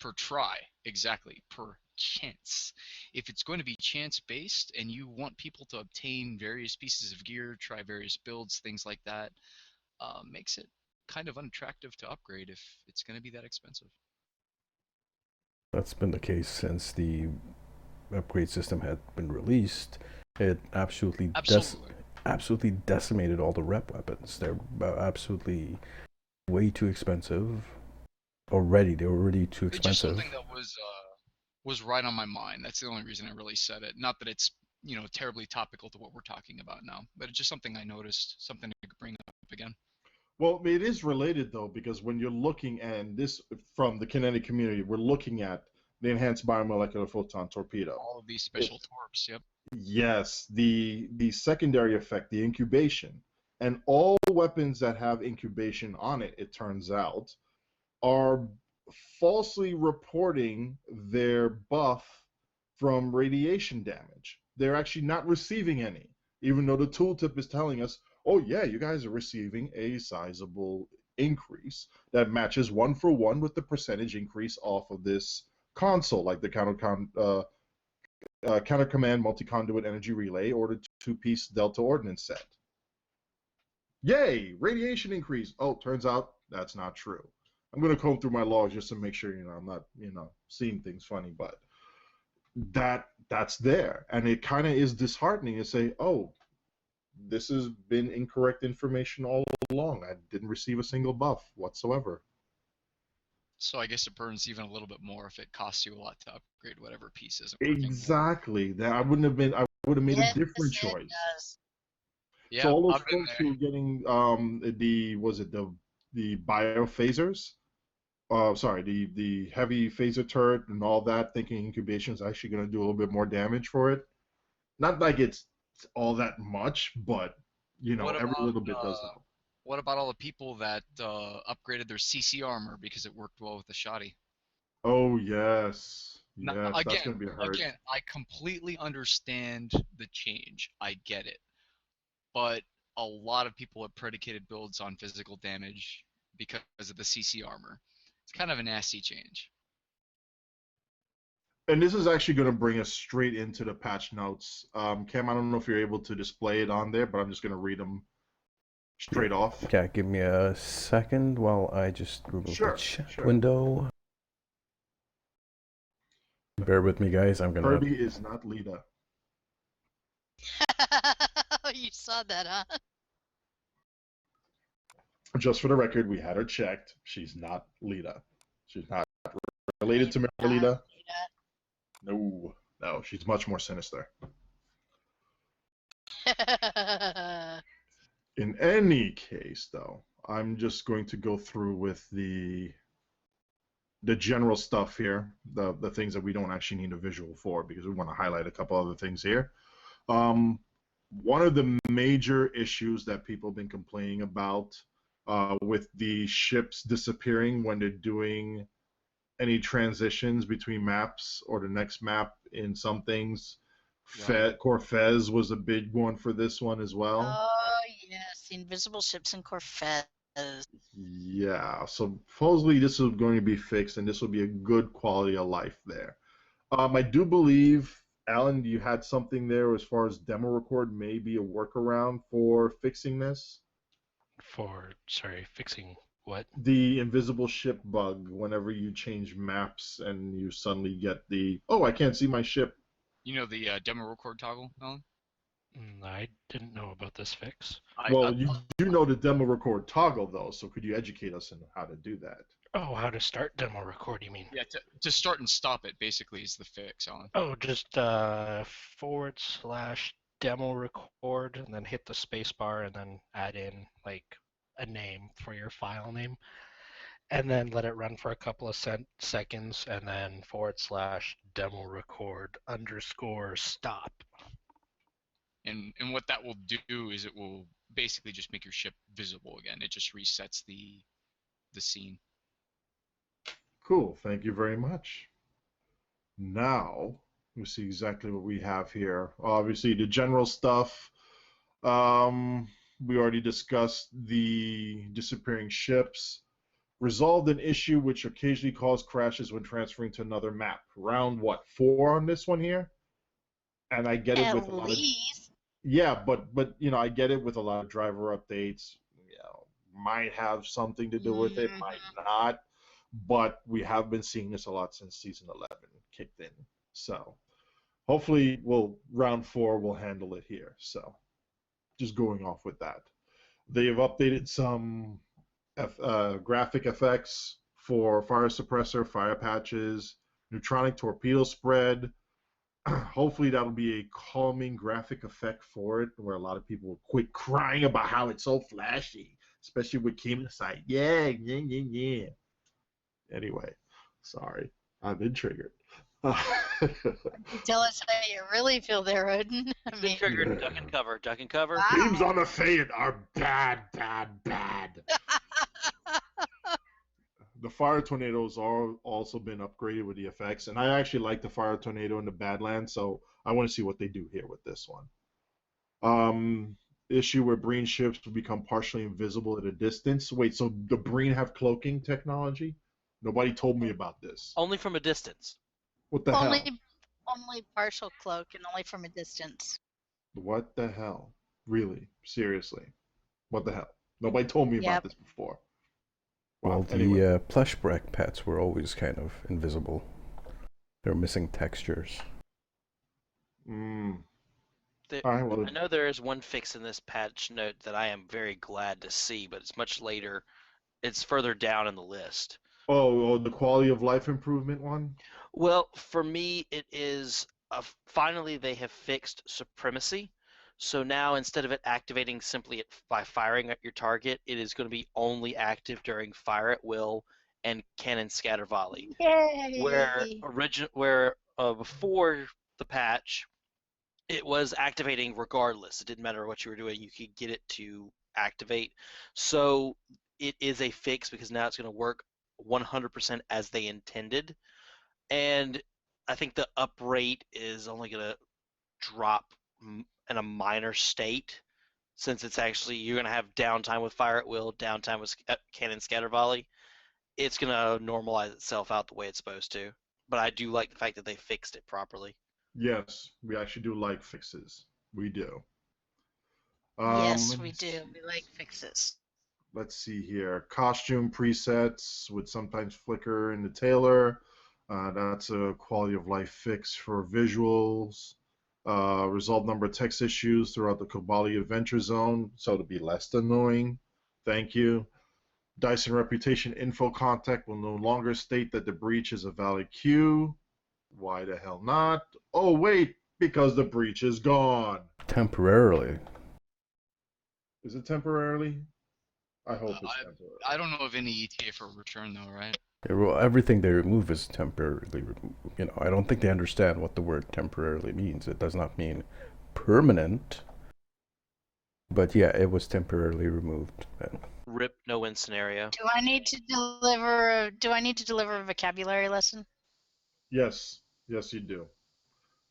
Per try, exactly, per chance. If it's going to be chance based and you want people to obtain various pieces of gear, try various builds, things like that, makes it kind of unattractive to upgrade if it's going to be that expensive. That's been the case since the upgrade system had been released. It absolutely decimated all the rep weapons. They're absolutely way too expensive. They were already too expensive. It's just something that was right on my mind. That's the only reason I really said it. Not that it's, you know, terribly topical to what we're talking about now, but it's just something I noticed, something to bring up again. Well, it is related though, because when you're looking, and this from the kinetic community, we're looking at the enhanced biomolecular photon torpedo. All of these special torps, yep. Yes, the secondary effect, the incubation, and all weapons that have incubation on it, it turns out, are falsely reporting their buff from radiation damage. They're actually not receiving any, even though the tooltip is telling us, oh yeah, you guys are receiving a sizable increase that matches 1-for-1 with the percentage increase off of this console, like the counter command multi-conduit energy relay or the 2-piece Delta ordnance set. Yay, radiation increase. Oh, turns out that's not true. I'm going to comb through my logs just to make sure, I'm not, seeing things funny, but that's there. And it kind of is disheartening to say, oh, this has been incorrect information all along. I didn't receive a single buff whatsoever. So I guess it burns even a little bit more if it costs you a lot to upgrade whatever piece isn't working. Exactly. I would have made a different choice. It does. Yeah, So all those I've been folks there. who are getting the biophasers? The heavy phaser turret and all that, thinking incubation is actually going to do a little bit more damage for it. Not like it's all that much, but every little bit does help. What about all the people that upgraded their CC armor because it worked well with the shoddy? Oh yes, Now, yes, that's going to be a hurt. Again, I completely understand the change. I get it. But a lot of people have predicated builds on physical damage because of the CC armor. It's kind of a nasty change. And this is actually going to bring us straight into the patch notes. Cam, I don't know if you're able to display it on there, but I'm just going to read them straight off. Okay, give me a second while I just remove the chat window. Bear with me, guys. I'm gonna. Kirby is not Lita. You saw that, huh? Just for the record, we had her checked. She's not Lita. She's not related to Merlita. No, she's much more sinister. In any case, though, I'm just going to go through with the general stuff here, the things that we don't actually need a visual for, because we want to highlight a couple other things here. One of the major issues that people have been complaining about with the ships disappearing when they're doing any transitions between maps or the next map in some things. Corfez was a big one for this one as well. Oh, yes, the invisible ships in Corfez. Yeah, so supposedly this is going to be fixed, and this will be a good quality of life there. I do believe, Alan, you had something there as far as demo record may be a workaround for fixing this? Fixing what? The invisible ship bug whenever you change maps and you suddenly get the, oh, I can't see my ship. You know the demo record toggle, Alan? I didn't know about this fix. You do know the demo record toggle, though, so could you educate us on how to do that? Oh, how to start demo record, you mean? Yeah, to start and stop it, basically, is the fix, Alan. Oh, just / demo record, and then hit the space bar, and then add in, like, a name for your file name. And then let it run for a couple of seconds, and then / demo record _ stop. And what that will do is it will basically just make your ship visible again. It just resets the scene. Cool, thank you very much. Now, we see exactly what we have here. Obviously, the general stuff. We already discussed the disappearing ships. Resolved an issue which occasionally caused crashes when transferring to another map. Round, 4 on this one here? And I get it with a lot of... Yeah, but I get it with a lot of driver updates. Might have something to do with it, might not. But we have been seeing this a lot since Season 11 kicked in. So hopefully round 4 will handle it here. So just going off with that. They have updated some graphic effects for fire suppressor, fire patches, neutronic torpedo spread. Hopefully that'll be a calming graphic effect for it, where a lot of people will quit crying about how it's so flashy, especially with Kim inside. Yeah. Anyway, sorry, I've been triggered. Tell us how you really feel there, Odin. Triggered. Duck and cover. Duck and cover. Wow. Beams on the Fayette are bad. The fire tornadoes are also been upgraded with the effects, and I actually like the fire tornado in the Badlands, so I want to see what they do here with this one. Issue where Breen ships will become partially invisible at a distance. Wait, so the Breen have cloaking technology? Nobody told me about this. Only from a distance. What the hell? Only partial cloak and only from a distance. What the hell? Really? Seriously? What the hell? Nobody told me about this before. Well, Wow. the Anyway. plush break pets were always kind of invisible. They're missing textures. All right, well, I know there is one fix in this patch note that I am very glad to see, but it's much later. It's further down in the list. oh, the quality of life improvement one? Well, for me, it is finally they have fixed supremacy. So now instead of it activating simply by firing at your target, it is going to be only active during fire at will and cannon scatter volley. Yay! Where before the patch, it was activating regardless. It didn't matter what you were doing; you could get it to activate. So it is a fix because now it's going to work 100% as they intended. And I think the up rate is only going to drop in a minor state, since it's actually you're going to have downtime with fire at will, downtime with cannon scatter volley. It's going to normalize itself out the way it's supposed to. But I do like the fact that they fixed it properly. Yes, we actually do like fixes. We do. Yes, we do. We like fixes. Let's see here. Costume presets would sometimes flicker in the tailor. That's a quality of life fix for visuals. Resolve number of text issues throughout the Kobali Adventure Zone, so to be less annoying. Thank you. Dyson Reputation info contact will no longer state that the breach is a valid queue. Why the hell not? Oh, wait, because the breach is gone. Temporarily. Is it temporarily? I hope it's temporary. I don't know of any ETA for return, though, right? Yeah, well, everything they remove is temporarily removed. I don't think they understand what the word temporarily means. It does not mean permanent. But yeah, it was temporarily removed. RIP, no win scenario. Do I need to deliver a vocabulary lesson? Yes, you do.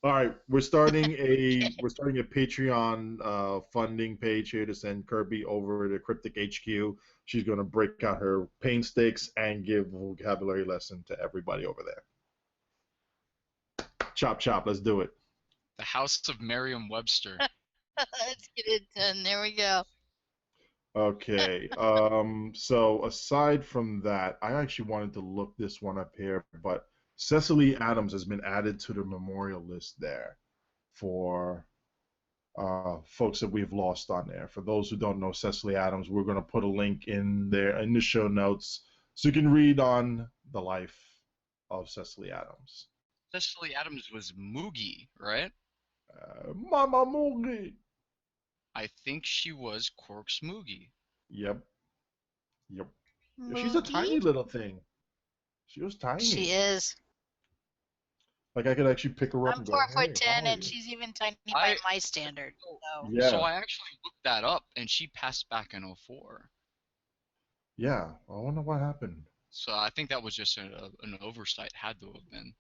All right, we're starting a Patreon funding page here to send Kirby over to Cryptic HQ. She's going to break out her pain sticks and give a vocabulary lesson to everybody over there. Chop chop, let's do it. The House of Merriam-Webster. Let's get it done. There we go. Okay. So aside from that, I actually wanted to look this one up here, but Cecily Adams has been added to the memorial list there for folks that we've lost on there. For those who don't know Cecily Adams, we're going to put a link in there in the show notes so you can read on the life of Cecily Adams. Cecily Adams was Moogie, right? Mama Moogie. I think she was Quark's Moogie. Yep. Moogie? She's a tiny little thing. She was tiny. She is. Like I could actually pick her up. I'm and go, 4'10", hey, and she's even tiny by my standard. So. Yeah. So I actually looked that up, and she passed back in 2004. Yeah, I wonder what happened. So I think that was just an oversight. Had to have been.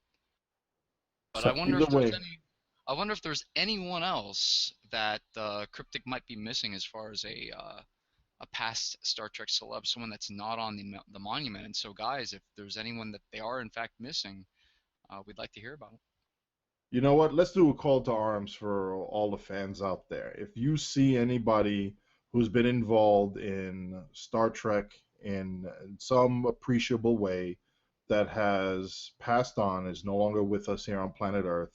But So I wonder either if there's anyone else that Cryptic might be missing as far as a past Star Trek celeb, someone that's not on the monument. And so, guys, if there's anyone that they are in fact missing, we'd like to hear about it. You know what? Let's do a call to arms for all the fans out there. If you see anybody who's been involved in Star Trek in some appreciable way that has passed on, is no longer with us here on planet Earth,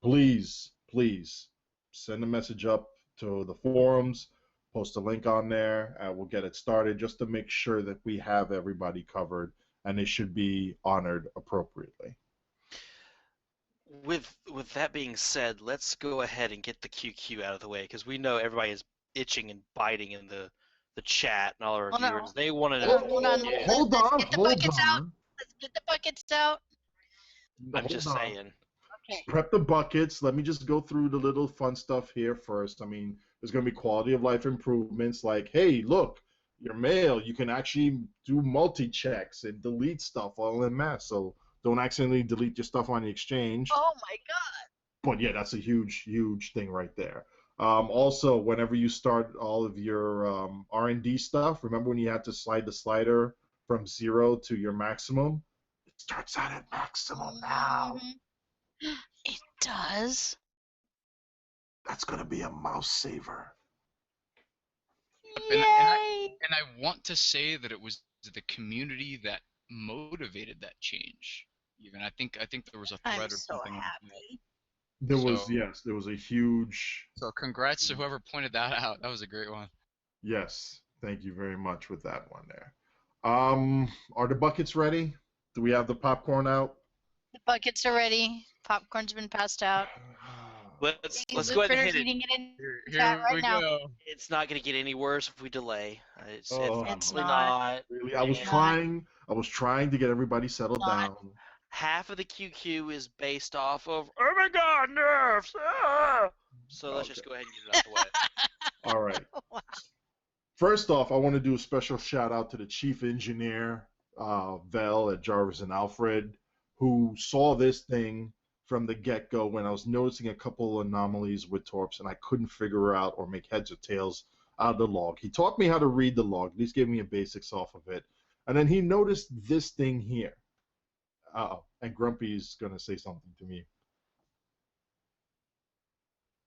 please send a message up to the forums, post a link on there, and we'll get it started just to make sure that we have everybody covered, and they should be honored appropriately. With that being said, let's go ahead and get the QQ out of the way, because we know everybody is itching and biting in the chat, and all our viewers. They wanted to. Hold on. Let's get the buckets out. I'm just saying. Okay. Prep the buckets. Let me just go through the little fun stuff here first. I mean, there's going to be quality of life improvements like, hey, look, your mail, you can actually do multi-checks and delete stuff all in mass. So don't accidentally delete your stuff on the exchange. Oh my god. But yeah, that's a huge thing right there. Also, whenever you start all of your R&D stuff, remember when you had to slide the slider from 0 to your maximum? It starts out at maximum now. It does. That's gonna be a mouse saver. And Yay! I want to say that it was the community that motivated that change. Even I think there was a thread I'm or so something. happy. There was So- yes, there was a huge So congrats to whoever pointed that out. That was a great one. yes. Thank you very much with that one there. Are the buckets ready? Do we have the popcorn out? The buckets are ready. Popcorn's been passed out. Let's These go ahead and critters hit it. eating it in Here chat right we now. go. It's not going to get any worse if we delay. It's Oh. It's absolutely not. not. Really, I was And trying to get everybody settled Not. down. half of the QQ is based off of, oh my god, nerfs! Ah! So let's just Okay. go ahead and get it out the way. All right. Wow. First off, I want to do a special shout out to the chief engineer, Vel at Jarvis and Alfred, who saw this thing from the get-go when I was noticing a couple anomalies with torps and I couldn't figure out or make heads or tails out of the log. He taught me how to read the log. At least gave me a basics off of it. And then he noticed this thing here. Uh-oh. And Grumpy's going to say something to me.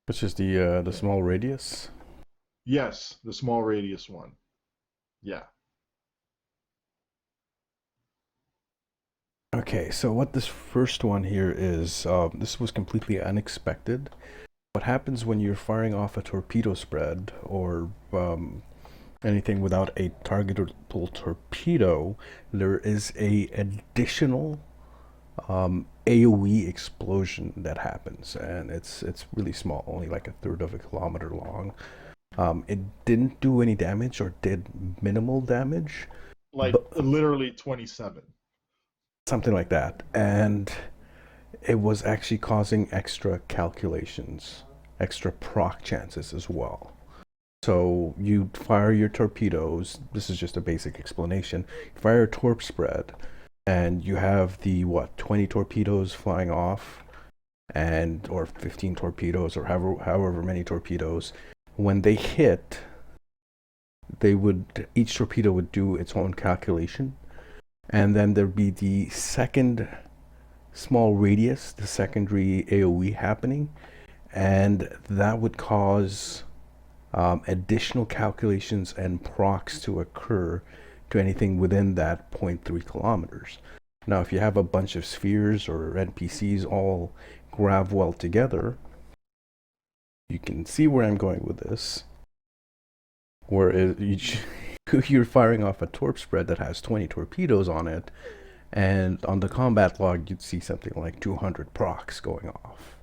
Which is the small radius. Yes, the small radius one. Yeah. Okay, so what this first one here is, this was completely unexpected. What happens when you're firing off a torpedo spread or anything without a targetable torpedo, there is a additional AoE explosion that happens, and it's really small, only like 1/3 of a kilometer long. It didn't do any damage or did minimal damage. Like literally 27. Something like that. And it was actually causing extra calculations, extra proc chances as well. So you fire your torpedoes. This is just a basic explanation. You fire a torp spread, and you have the 20 torpedoes flying off, and or 15 torpedoes, or however many torpedoes. When they hit, each torpedo would do its own calculation, and then there'd be the second small radius, the secondary AoE happening, and that would cause additional calculations and procs to occur to anything within that 0.3 kilometers. Now, if you have a bunch of spheres or NPCs all grav well together, you can see where I'm going with this. Where you're firing off a torp spread that has 20 torpedoes on it, and on the combat log, you'd see something like 200 procs going off.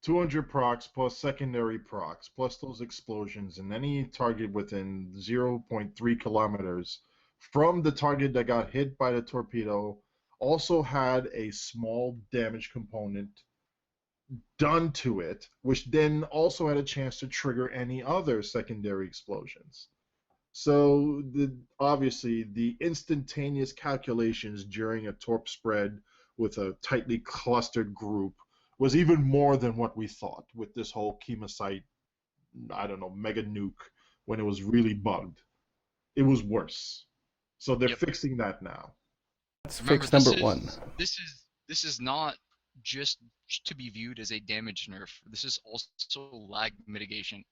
200 procs plus secondary procs plus those explosions, and any target within 0.3 kilometers from the target that got hit by the torpedo also had a small damage component done to it, which then also had a chance to trigger any other secondary explosions. So obviously the instantaneous calculations during a torp spread with a tightly clustered group was even more than what we thought with this whole chemosite, I don't know, mega nuke when it was really bugged. It was worse. So they're fixing that now. That's Remember, fix number one. This is not just to be viewed as a damage nerf. This is also lag mitigation.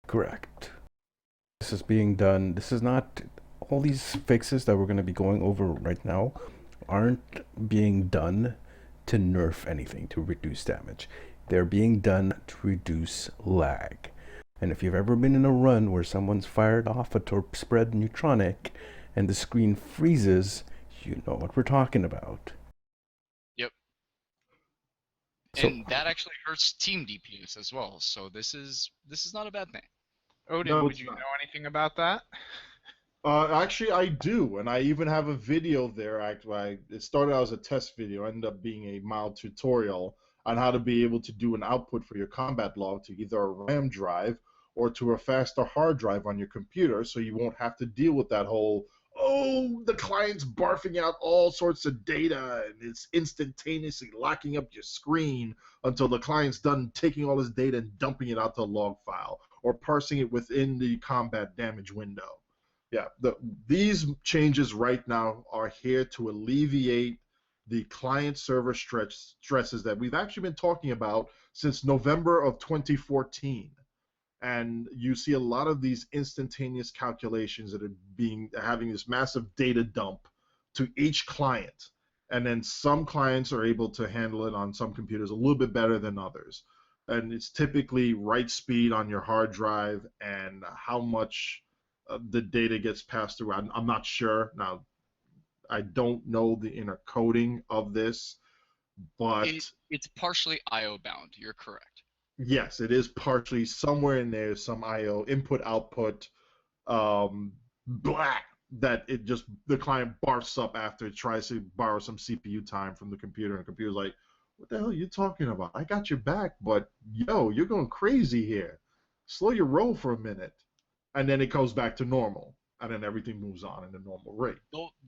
Correct. This is being done. This is not all these fixes that we're going to be going over right now aren't being done to nerf anything, to reduce damage. They're being done to reduce lag. And if you've ever been in a run where someone's fired off a torp spread neutronic and the screen freezes, you know what we're talking about. Yep. So, And that actually hurts team DPS as well. So this is not a bad thing. Odin, No, would it's you not. know anything about that? Actually, I do, and I even have a video there. It started out as a test video, ended up being a mild tutorial on how to be able to do an output for your combat log to either a RAM drive or to a faster hard drive on your computer, so you won't have to deal with that whole, oh, the client's barfing out all sorts of data and it's instantaneously locking up your screen until the client's done taking all this data and dumping it out to a log file or parsing it within the combat damage window. Yeah, these changes right now are here to alleviate the client server stresses that we've actually been talking about since November of 2014. And you see a lot of these instantaneous calculations that are having this massive data dump to each client. And then some clients are able to handle it on some computers a little bit better than others. And it's typically write speed on your hard drive and how much the data gets passed through. I'm not sure. Now, I don't know the inner coding of this, but it's partially IO bound. You're correct. Yes, it is partially somewhere in there, some IO input output black that it just the client barfs up after it tries to borrow some CPU time from the computer, and the computer's like, what the hell are you talking about? I got your back, but yo, you're going crazy here. Slow your roll for a minute. And then it goes back to normal. And then everything moves on in the normal rate.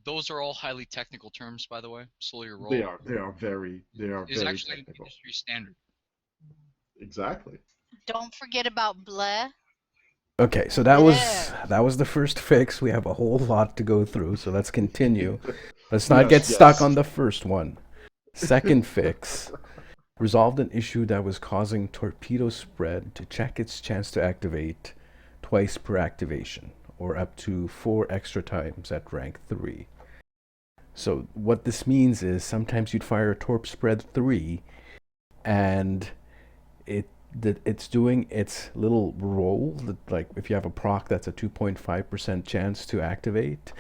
Those are all highly technical terms, by the way. Slow your roll. They are very Is actually technical. Industry standard. Exactly. Don't forget about bleh. Okay, so that was the first fix. We have a whole lot to go through, so let's continue. Let's not get stuck on the first one. Second fix resolved an issue that was causing torpedo spread to check its chance to activate twice per activation, or up to 4 extra times at rank 3. So what this means is sometimes you'd fire a torp spread 3 and it's doing its little roll, like if you have a proc that's a 2.5% chance to activate,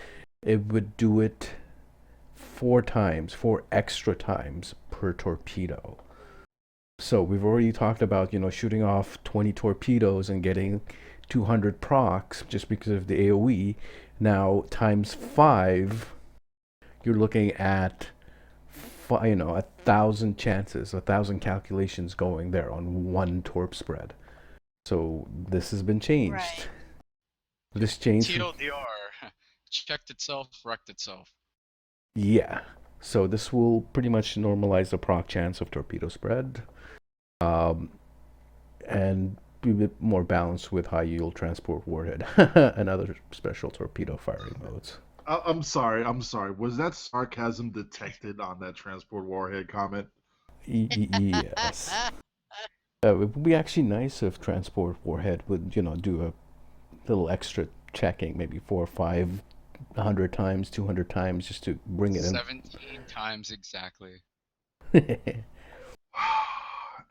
it would do it 4 extra times per torpedo. So we've already talked about, shooting off 20 torpedoes and getting 200 procs just because of the AoE. Now times 5, you're looking at 1,000 chances, 1,000 calculations going there on one torp spread. So this has been changed. Right. This change. TLDR checked itself, wrecked itself. Yeah. So this will pretty much normalize the proc chance of torpedo spread, and be a bit more balanced with high yield transport warhead and other special torpedo firing modes. I'm sorry. Was that sarcasm detected on that transport warhead comment? Yes. It would be actually nice if transport warhead would, do a little extra checking, maybe 4 or 5, 100 times, 200 times, just to bring it in. 17 times exactly.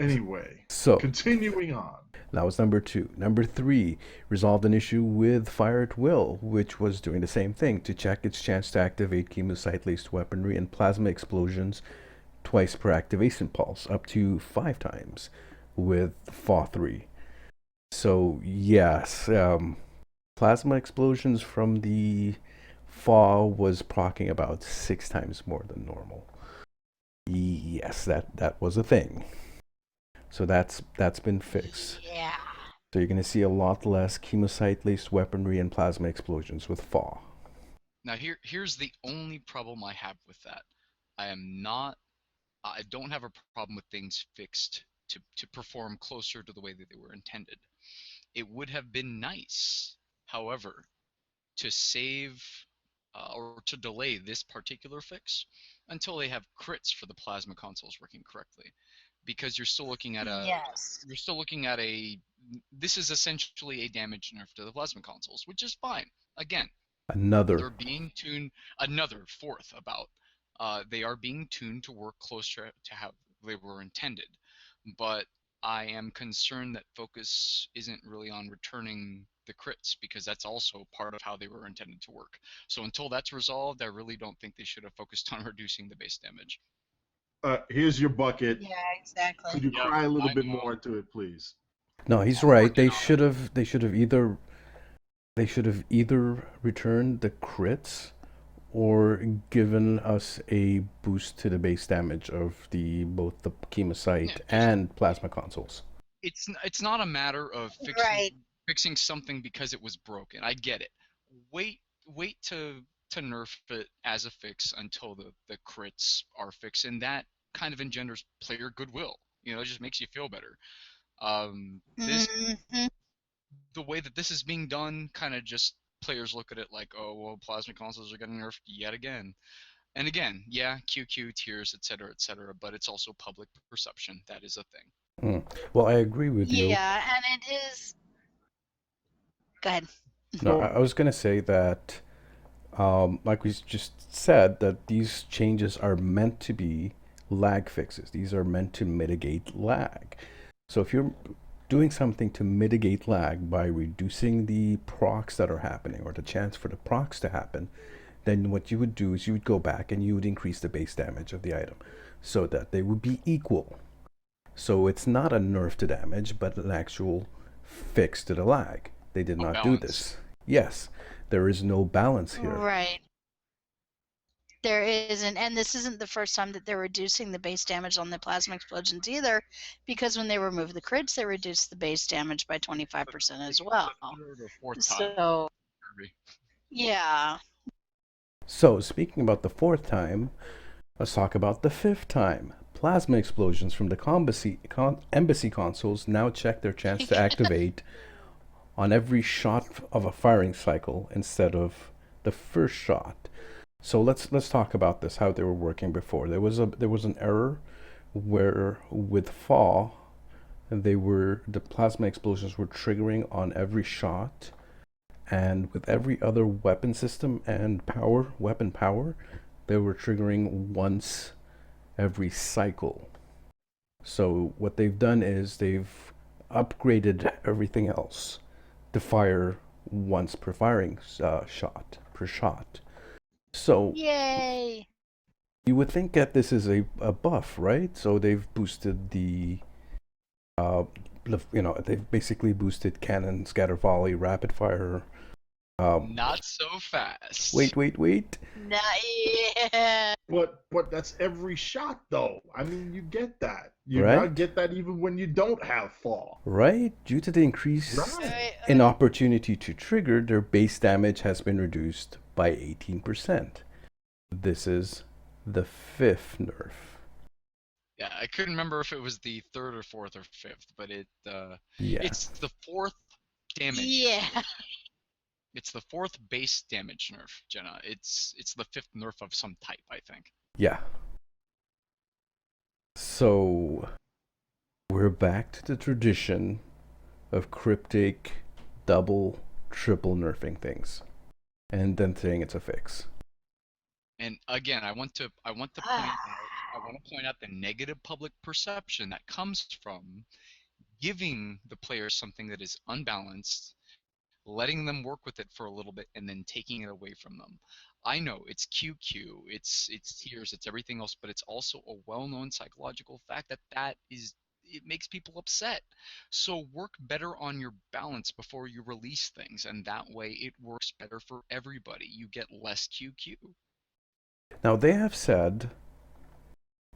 Anyway, so continuing on. That was number 2. Number 3, resolved an issue with Fire at Will, which was doing the same thing to check its chance to activate chemosite-laced weaponry and plasma explosions twice per activation pulse, up to 5 times with FAW3. So yes, plasma explosions from the FAW was proccing about 6 times more than normal. Yes, that was a thing. So that's been fixed. Yeah. So you're going to see a lot less chemosite-laced weaponry and plasma explosions with FAW. Now here's the only problem I have with that. I don't have a problem with things fixed to perform closer to the way that they were intended. It would have been nice, however, to save or to delay this particular fix until they have crits for the plasma consoles working correctly. Because you're still looking at this is essentially a damage nerf to the plasma consoles, which is fine. Again, they're being tuned, another fourth about, they are being tuned to work closer to how they were intended. But I am concerned that focus isn't really on returning the crits, because that's also part of how they were intended to work. So until that's resolved, I really don't think they should have focused on reducing the base damage. Here's your bucket. Yeah, exactly. Could you cry a little bit more into it, please? No, he's right. They should have either returned the crits or given us a boost to the base damage of both the chemosite and plasma consoles. It's not a matter of fixing. Right. fixing something because it was broken. I get it. Wait to nerf it as a fix until the crits are fixed, and that kind of engenders player goodwill. It just makes you feel better. This Mhm. the way that this is being done, kind of just players look at it like, oh well, plasma consoles are getting nerfed yet again. And again, yeah, QQ tiers, etc., but it's also public perception. That is a thing. Well, I agree with you. Yeah, and it is. Go ahead. No, I was going to say that, like we just said, that these changes are meant to be lag fixes. These are meant to mitigate lag. So if you're doing something to mitigate lag by reducing the procs that are happening or the chance for the procs to happen, then what you would do is you would go back and you would increase the base damage of the item so that they would be equal. So it's not a nerf to damage, but an actual fix to the lag. They did not do this. Yes, there is no balance here. Right. There isn't, and this isn't the first time that they're reducing the base damage on the plasma explosions either, because when they remove the crits, they reduce the base damage by 25% as well. The fourth time. So, yeah. So, speaking about the fourth time, let's talk about the fifth time. Plasma explosions from the embassy consoles now check their chance to activate on every shot of a firing cycle instead of the first shot. So let's talk about this, how they were working before. There was an error where with fall the plasma explosions were triggering on every shot, and with every other weapon system and weapon power, they were triggering once every cycle. So what they've done is they've upgraded everything else to fire once per firing shot. So yay! You would think that this is a buff, right? So they've boosted the they've basically boosted cannon, scatter volley, rapid fire. Not so fast. Wait. Not yet. But that's every shot, though. I mean, you get that. You Right? not get that even when you don't have fall. Right? Due to the increase Right. in opportunity to trigger, their base damage has been reduced by 18%. This is the fifth nerf. Yeah, I couldn't remember if it was the third or fourth or fifth, but Yeah. it's the fourth damage. Yeah. It's the fourth base damage nerf, Jenna. It's the fifth nerf of some type, I think. Yeah. So we're back to the tradition of Cryptic double, triple nerfing things, and then saying it's a fix. And again, I want to point out the negative public perception that comes from giving the players something that is unbalanced, letting them work with it for a little bit, and then taking it away from them. I know it's QQ, it's tiers, it's everything else, but it's also a well-known psychological fact that it makes people upset. So work better on your balance before you release things, and that way it works better for everybody. You get less QQ. Now they have said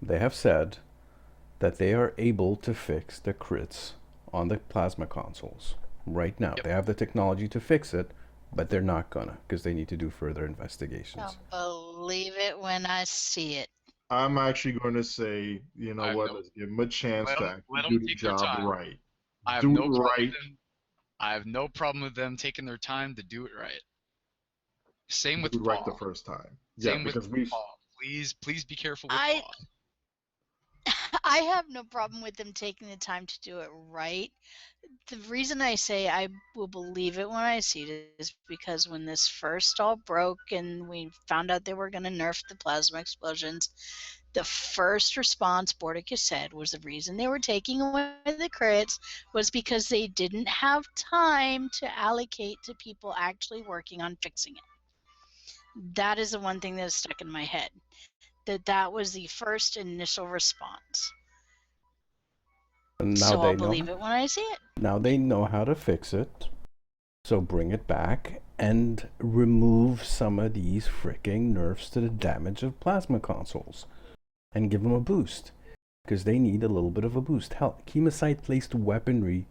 that they are able to fix the crits on the plasma consoles right now. Yep. They have the technology to fix it, but they're not gonna because they need to do further investigations. I'll believe it when I see it. I'm actually going to say, you know what? Let's give them a chance to actually do the job right. I have no problem with them taking their time to do it right. Same with do it right Paul. the first time. Same Yeah, with because we've. Paul. Please be careful with Paul. I have no problem with them taking the time to do it right. The reason I say I will believe it when I see it is because when this first all broke and we found out they were going to nerf the plasma explosions, the first response Bordicus said was the reason they were taking away the crits was because they didn't have time to allocate to people actually working on fixing it. That is the one thing that is stuck in my head. That was the first initial response. And now so they I'll believe it when I see it. Now they know how to fix it. So bring it back and remove some of these freaking nerfs to the damage of plasma consoles. And give them a boost. Because they need a little bit of a boost. Hell, chemosite placed weaponry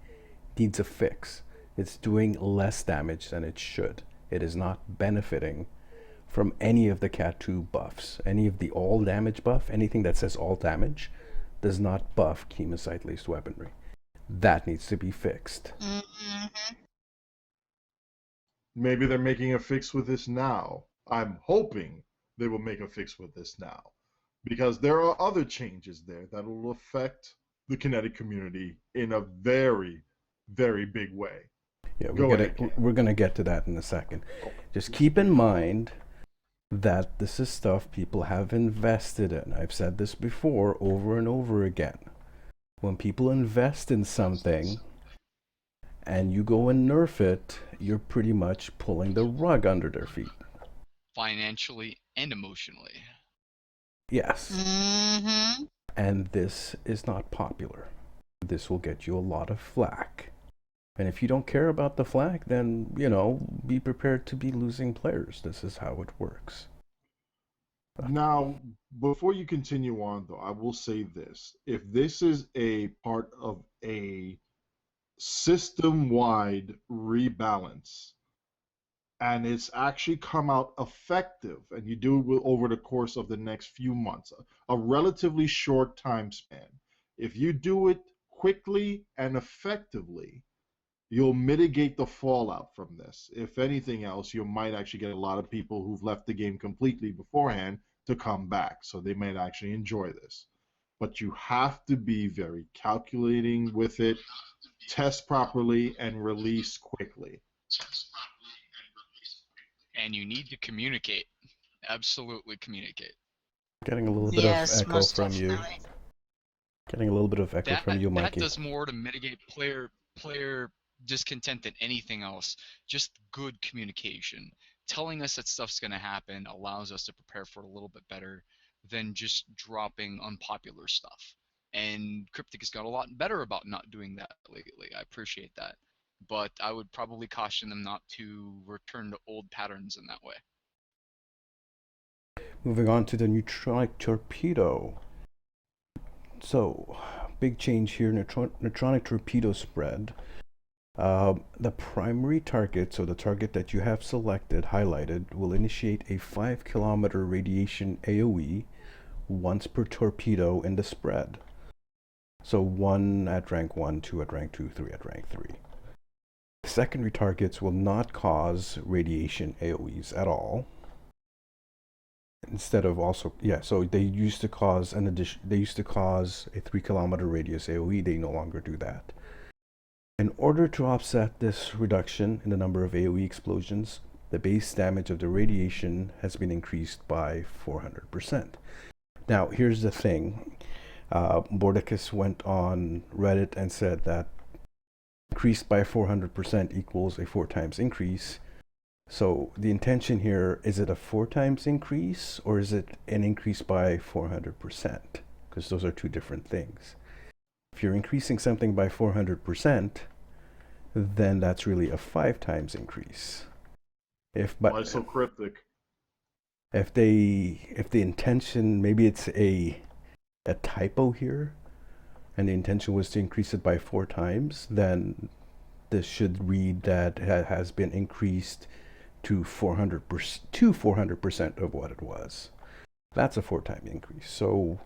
needs a fix. It's doing less damage than it should. It is not benefiting from any of the Cat 2 buffs. Any of the all damage buff, anything that says all damage, does not buff chemosite-laced weaponry. That needs to be fixed. Mm-hmm. Maybe they're making a fix with this now. I'm hoping they will make a fix with this now. Because there are other changes there that will affect the kinetic community in a very, very big way. Yeah, ahead, we're gonna get to that in a second. Just keep in mind that this is stuff people have invested in. I've said this before over and over again. When people invest in something and you go and nerf it, you're pretty much pulling the rug under their feet. Financially and emotionally. Yes. Mm-hmm. And this is not popular. This will get you a lot of flack. And if you don't care about the flag, then, be prepared to be losing players. This is how it works. Now, before you continue on, though, I will say this. If this is a part of a system-wide rebalance, and it's actually come out effective, and you do it over the course of the next few months, a relatively short time span, if you do it quickly and effectively, you'll mitigate the fallout from this. If anything else, you might actually get a lot of people who've left the game completely beforehand to come back, so they might actually enjoy this. But you have to be very calculating with it, test properly, and release quickly. And you need to communicate. Absolutely communicate. Getting a little bit of echo from you. Getting a little bit of echo from you, Mikey. That does more to mitigate player discontent than anything else. Just good communication. Telling us that stuff's going to happen allows us to prepare for it a little bit better than just dropping unpopular stuff. And Cryptic has got a lot better about not doing that lately. I appreciate that. But I would probably caution them not to return to old patterns in that way. Moving on to the neutronic torpedo. So, big change here, neutronic torpedo spread. The primary target, so the target that you have selected, highlighted, will initiate a 5-kilometer radiation AoE once per torpedo in the spread. So 1 at rank 1, 2 at rank 2, 3 at rank 3. Secondary targets will not cause radiation AoEs at all. Instead of also, so they used to cause a 3-kilometer radius AoE, they no longer do that. In order to offset this reduction in the number of AoE explosions, the base damage of the radiation has been increased by 400%. Now, here's the thing. Bordicus went on Reddit and said that increased by 400% equals a 4 times increase. So the intention here, is it a 4 times increase or is it an increase by 400%? Because those are two different things. If you're increasing something by 400%, then that's really a 5 times increase. Why so cryptic? If the intention, maybe it's a typo here, and the intention was to increase it by 4 times, then this should read that it has been increased to 400% of what it was. That's a 4-time increase. So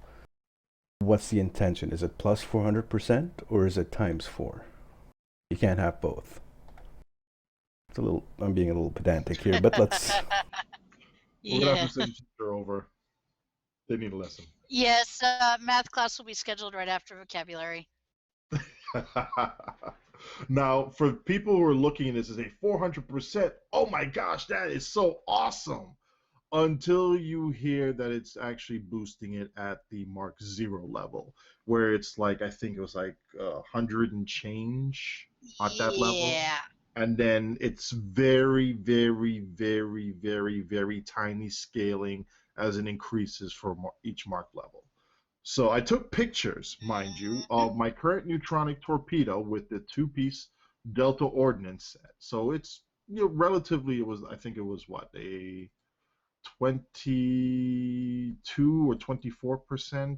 what's the intention? Is it plus 400% or is it times 4? You can't have both. I'm being a little pedantic here, but let's. We're gonna have to send teacher over. They need a lesson. Yes, math class will be scheduled right after vocabulary. Now, for people who are looking at this as a 400%, oh my gosh, that is so awesome! Until you hear that it's actually boosting it at the Mark 0 level, where it's like, I think it was like 100 and change at that level. Yeah. And then it's very, very, very, very, very tiny scaling as it increases for each Mark level. So I took pictures, mind you, of my current neutronic torpedo with the 2-piece Delta Ordnance set. So it's relatively, I think it was what, a 22 or 24%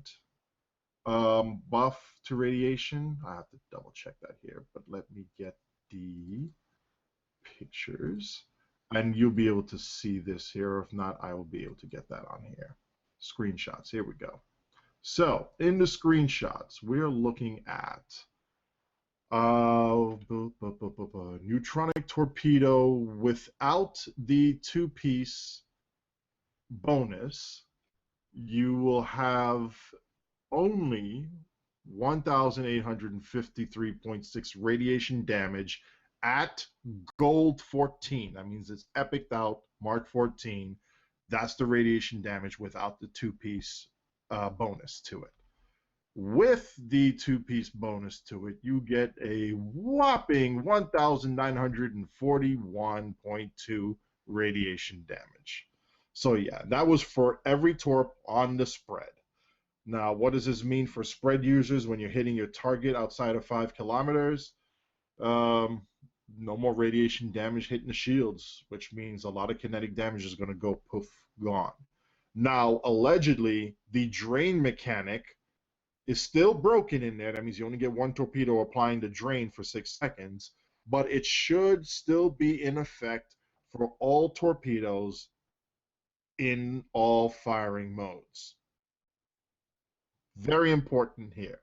buff to radiation. I have to double check that here, but let me get the pictures, and you'll be able to see this here. If not, I will be able to get that on here. Screenshots. Here we go. So in the screenshots, we're looking at neutronic torpedo without the two-piece bonus. You will have only 1,853.6 radiation damage at gold 14. That means it's epicked out Mark 14. That's the radiation damage without the two-piece bonus to it. With the two-piece bonus to it, you get a whopping 1,941.2 radiation damage. So yeah, that was for every torp on the spread. Now, what does this mean for spread users when you're hitting your target outside of 5 kilometers? No more radiation damage hitting the shields, which means a lot of kinetic damage is going to go poof, gone. Now, allegedly, the drain mechanic is still broken in there. That means you only get one torpedo applying the drain for 6 seconds, but it should still be in effect for all torpedoes in all firing modes. Very important here,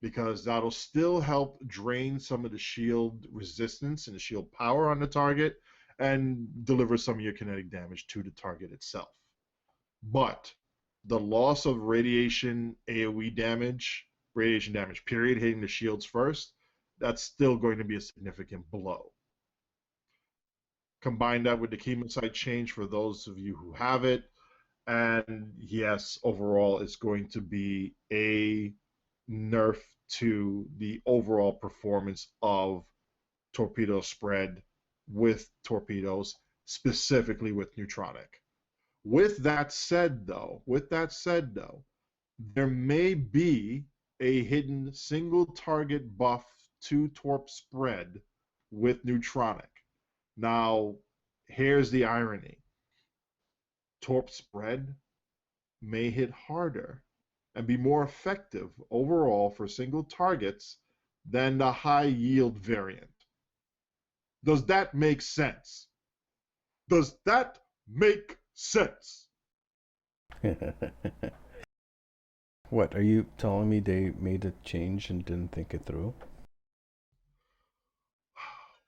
because that'll still help drain some of the shield resistance and the shield power on the target and deliver some of your kinetic damage to the target itself. But the loss of radiation AoE damage, radiation damage period, hitting the shields first, that's still going to be a significant blow. Combine that with the chemosite change for those of you who have it, and yes, overall it's going to be a nerf to the overall performance of torpedo spread with torpedoes, specifically with neutronic. With that said, though, there may be a hidden single target buff to torp spread with neutronic. Now, here's the irony. Torp spread may hit harder and be more effective overall for single targets than the high yield variant. Does that make sense? Does that make sense? What, are you telling me they made a change and didn't think it through?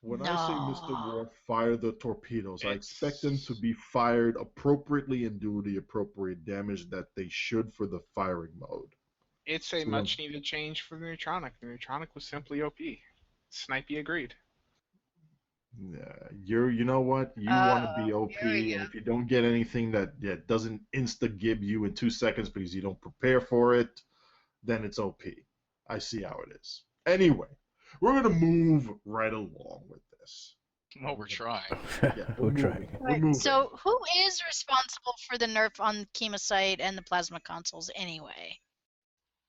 When I say Mr. No. Wolf fire the torpedoes, I expect them to It's- be fired appropriately and do the appropriate damage that they should for the firing mode. It's a So- much needed change for the neutronic. The neutronic was simply OP. Snipey agreed. Yeah, you know what? You want to be Here we OP, and go. if you don't get anything that doesn't insta-gib you in 2 seconds because you don't prepare for it, then it's OP. I see how it is. Anyway, we're going to move right along with this. Well, we're trying. Yeah, We're trying. We're moving. So, who is responsible for the nerf on chemosite and the plasma consoles anyway?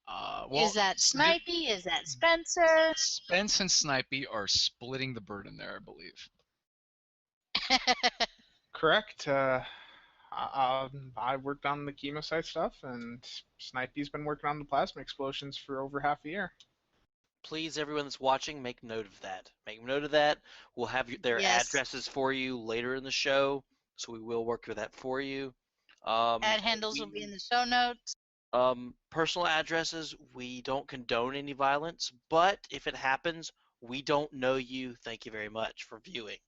Well, Is that Snipey? Is that Spencer? Spence and Snipey are splitting the burden there, I believe. Correct. I worked on the chemosite stuff, and Snipey's been working on the plasma explosions for over half a year. Please, everyone that's watching, make note of that. Make note of that. We'll have their Yes. addresses for you later in the show, so we will work with that for you. Ad handles will be in the show notes. Personal addresses, we don't condone any violence, but if it happens, we don't know you. Thank you very much for viewing.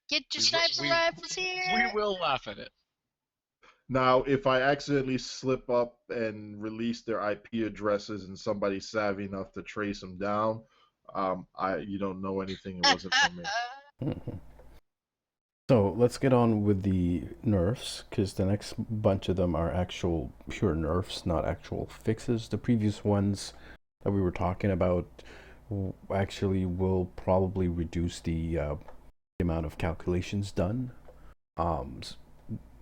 Get your We will- sniper we- rifles here. We will laugh at it. Now, if I accidentally slip up and release their IP addresses and somebody's savvy enough to trace them down, you don't know anything. It wasn't from me. Mhm. So let's get on with the nerfs, because the next bunch of them are actual pure nerfs, not actual fixes. The previous ones that we were talking about actually will probably reduce the amount of calculations done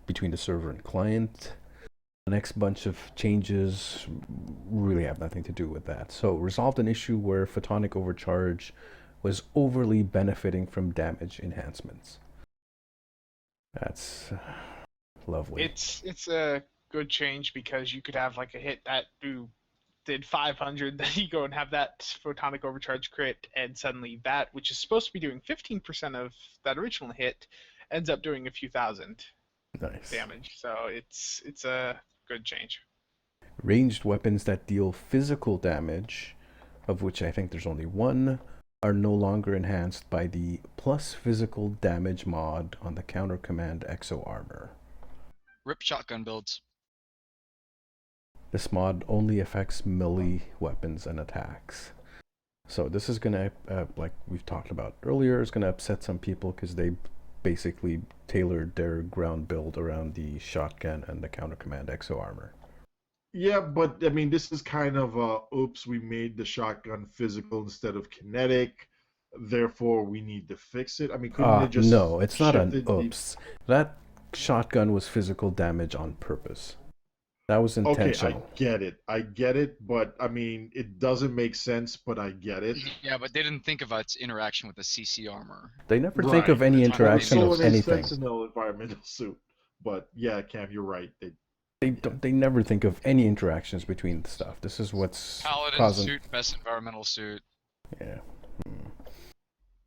between the server and client. The next bunch of changes really have nothing to do with that. So resolved an issue where photonic overcharge was overly benefiting from damage enhancements. That's lovely. It's a good change because you could have like a hit that do did 500, then you go and have that photonic overcharge crit, and suddenly that, which is supposed to be doing 15% of that original hit, ends up doing a few thousand Nice. damage. So it's a good change. Ranged weapons that deal physical damage, of which I think there's only one, are no longer enhanced by the plus physical damage mod on the Counter Command Exo Armor. Rip shotgun builds. This mod only affects melee weapons and attacks. So this is gonna, like we've talked about earlier, is gonna upset some people because they basically tailored their ground build around the shotgun and the Counter Command Exo Armor. Yeah, but I mean, this is kind of oops, we made the shotgun physical instead of kinetic, therefore we need to fix it. I mean, couldn't they just no, it's not an shifted oops. That shotgun was physical damage on purpose. That was intentional. Okay, I get it, but I mean, it doesn't make sense, but I get it. Yeah, but they didn't think about its interaction with the CC armor. They never think of any interaction So of in a anything. Sentinel environmental suit, but yeah, Cam, you're right. They never think of any interactions between the stuff. This is what's Paladin causing... suit, best environmental suit. Yeah.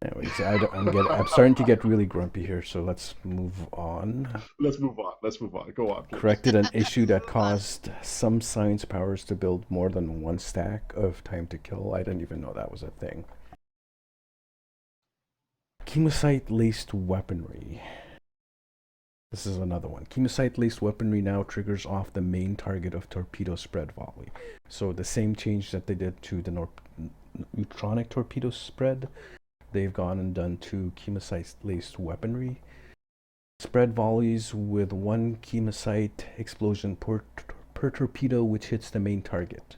Anyways, I'm starting to get really grumpy here, so let's move on. Let's move on. Go on, please. Corrected an issue that caused some science powers to build more than one stack of time to kill. I didn't even know that was a thing. Chemosite-laced weaponry. This is another one. Chemosite-laced weaponry now triggers off the main target of torpedo spread volley. So the same change that they did to the neutronic torpedo spread, they've gone and done to chemosite-laced weaponry. Spread volleys with one chemosite explosion per torpedo which hits the main target.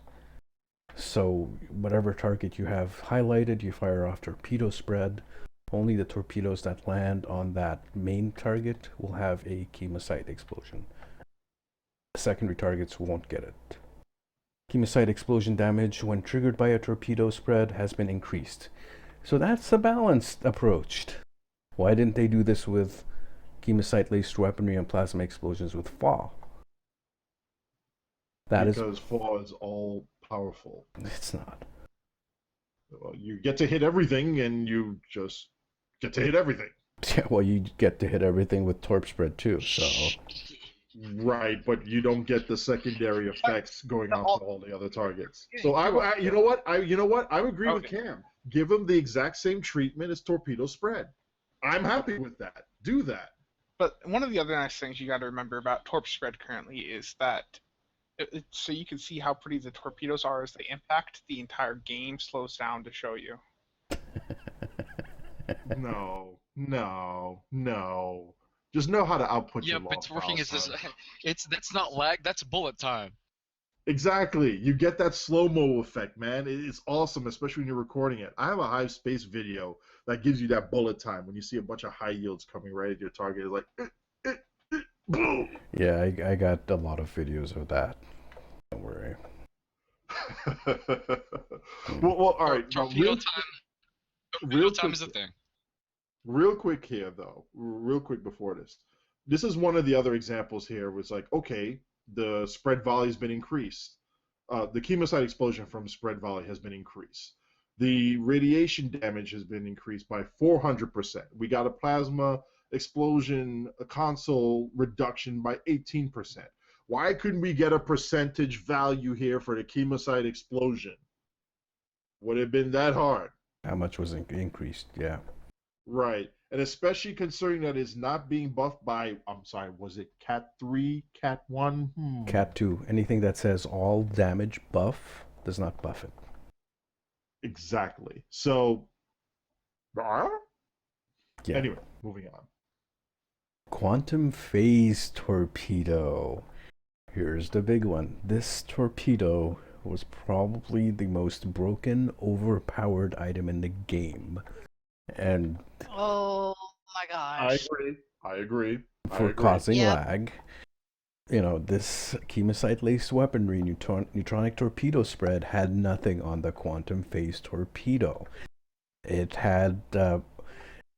So whatever target you have highlighted, you fire off torpedo spread. Only the torpedoes that land on that main target will have a chemosite explosion. Secondary targets won't get it. Chemosite explosion damage when triggered by a torpedo spread has been increased. So that's a balanced approach. Why didn't they do this with chemosite-laced weaponry and plasma explosions with FAW? Because FAW is all powerful. It's not. Well, you get to hit everything, and you just get to hit everything. Yeah, well, you get to hit everything with torp spread too, so... Right, but you don't get the secondary effects going on to all the other targets. So you know what? I agree with Cam. Give them the exact same treatment as torpedo spread. I'm happy with that. Do that. But one of the other nice things you got to remember about torp spread currently is that so you can see how pretty the torpedoes are as they impact, the entire game slows down to show you. No. Just know how to output your log. Yeah, it's working as this. That's not lag. That's bullet time. Exactly. You get that slow-mo effect, man. It's awesome, especially when you're recording it. I have a Hive Space video that gives you that bullet time when you see a bunch of high yields coming right at your target. It's like, boom. Yeah, I got a lot of videos of that. Don't worry. well, all right. Torpedo time. Torpedo time is a thing. Real quick here, though. Real quick before this. This is one of the other examples here. Was like, okay, the spread volley has been increased. The chemosite explosion from spread volley has been increased. The radiation damage has been increased by 400%. We got a plasma explosion, a console reduction by 18%. Why couldn't we get a percentage value here for the chemosite explosion? Would it have been that hard? How much was increased? Yeah. Right. And especially considering that it's not being buffed by, I'm sorry, was it Cat 3, Cat 1? Cat 2. Anything that says all damage buff does not buff it. Exactly. So, yeah. Anyway, moving on. Quantum phase torpedo. Here's the big one. This torpedo was probably the most broken, overpowered item in the game. And oh my gosh. I agree. For causing lag. You know, this chemosite-laced weaponry, neutronic torpedo spread, had nothing on the quantum phase torpedo. It had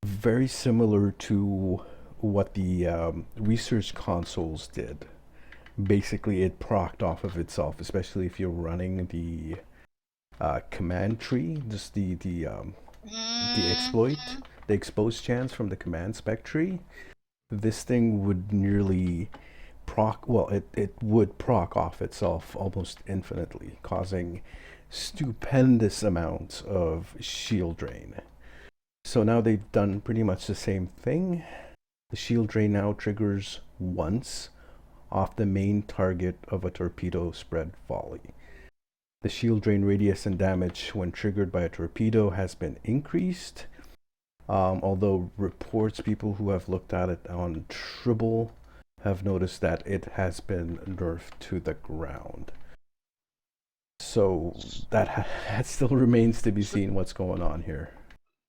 very similar to what the research consoles did. basically it procced off of itself, especially if you're running the command tree, just the exploit, Mhm. the expose chance from the command spec tree. This thing would nearly proc, well, it would proc off itself almost infinitely, causing stupendous amounts of shield drain. So now they've done pretty much the same thing. The shield drain now triggers once off the main target of a torpedo spread volley. The shield drain radius and damage when triggered by a torpedo has been increased, although reports, people who have looked at it on Tribble have noticed that it has been nerfed to the ground. So that still remains to be seen what's going on here.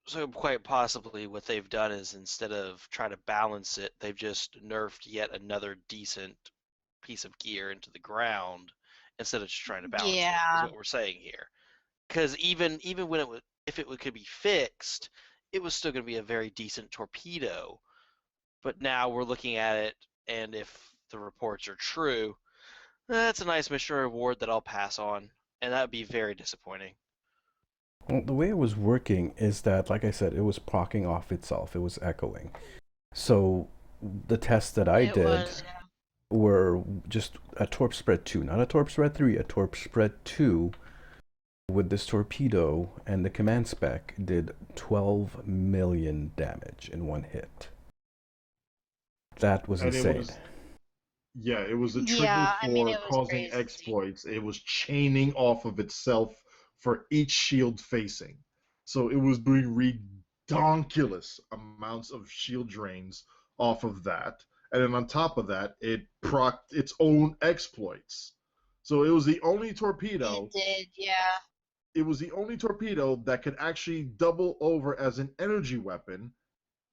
So quite possibly what they've done is instead of trying to balance it, they've just nerfed yet another decent piece of gear into the ground instead of just trying to balance it, is Yeah. what we're saying here. Because even when it would, if it could be fixed, it was still going to be a very decent torpedo. But now we're looking at it, and if the reports are true, that's a nice mission reward that I'll pass on, and that would be very disappointing. Well, the way it was working is that, like I said, it was procking off itself. It was echoing. So the tests that I It did was, yeah. were just a torp spread 2, not a torp spread 3, a torp spread 2 with this torpedo, and the command spec did 12 million damage in one hit. That was And insane. it was a trigger Yeah, I mean, for it was causing crazy. exploits. It was chaining off of itself for each shield facing. So it was doing redonkulous amounts of shield drains off of that. And then on top of that, it procced its own exploits. So it was the only torpedo. It did, yeah. It was the only torpedo that could actually double over as an energy weapon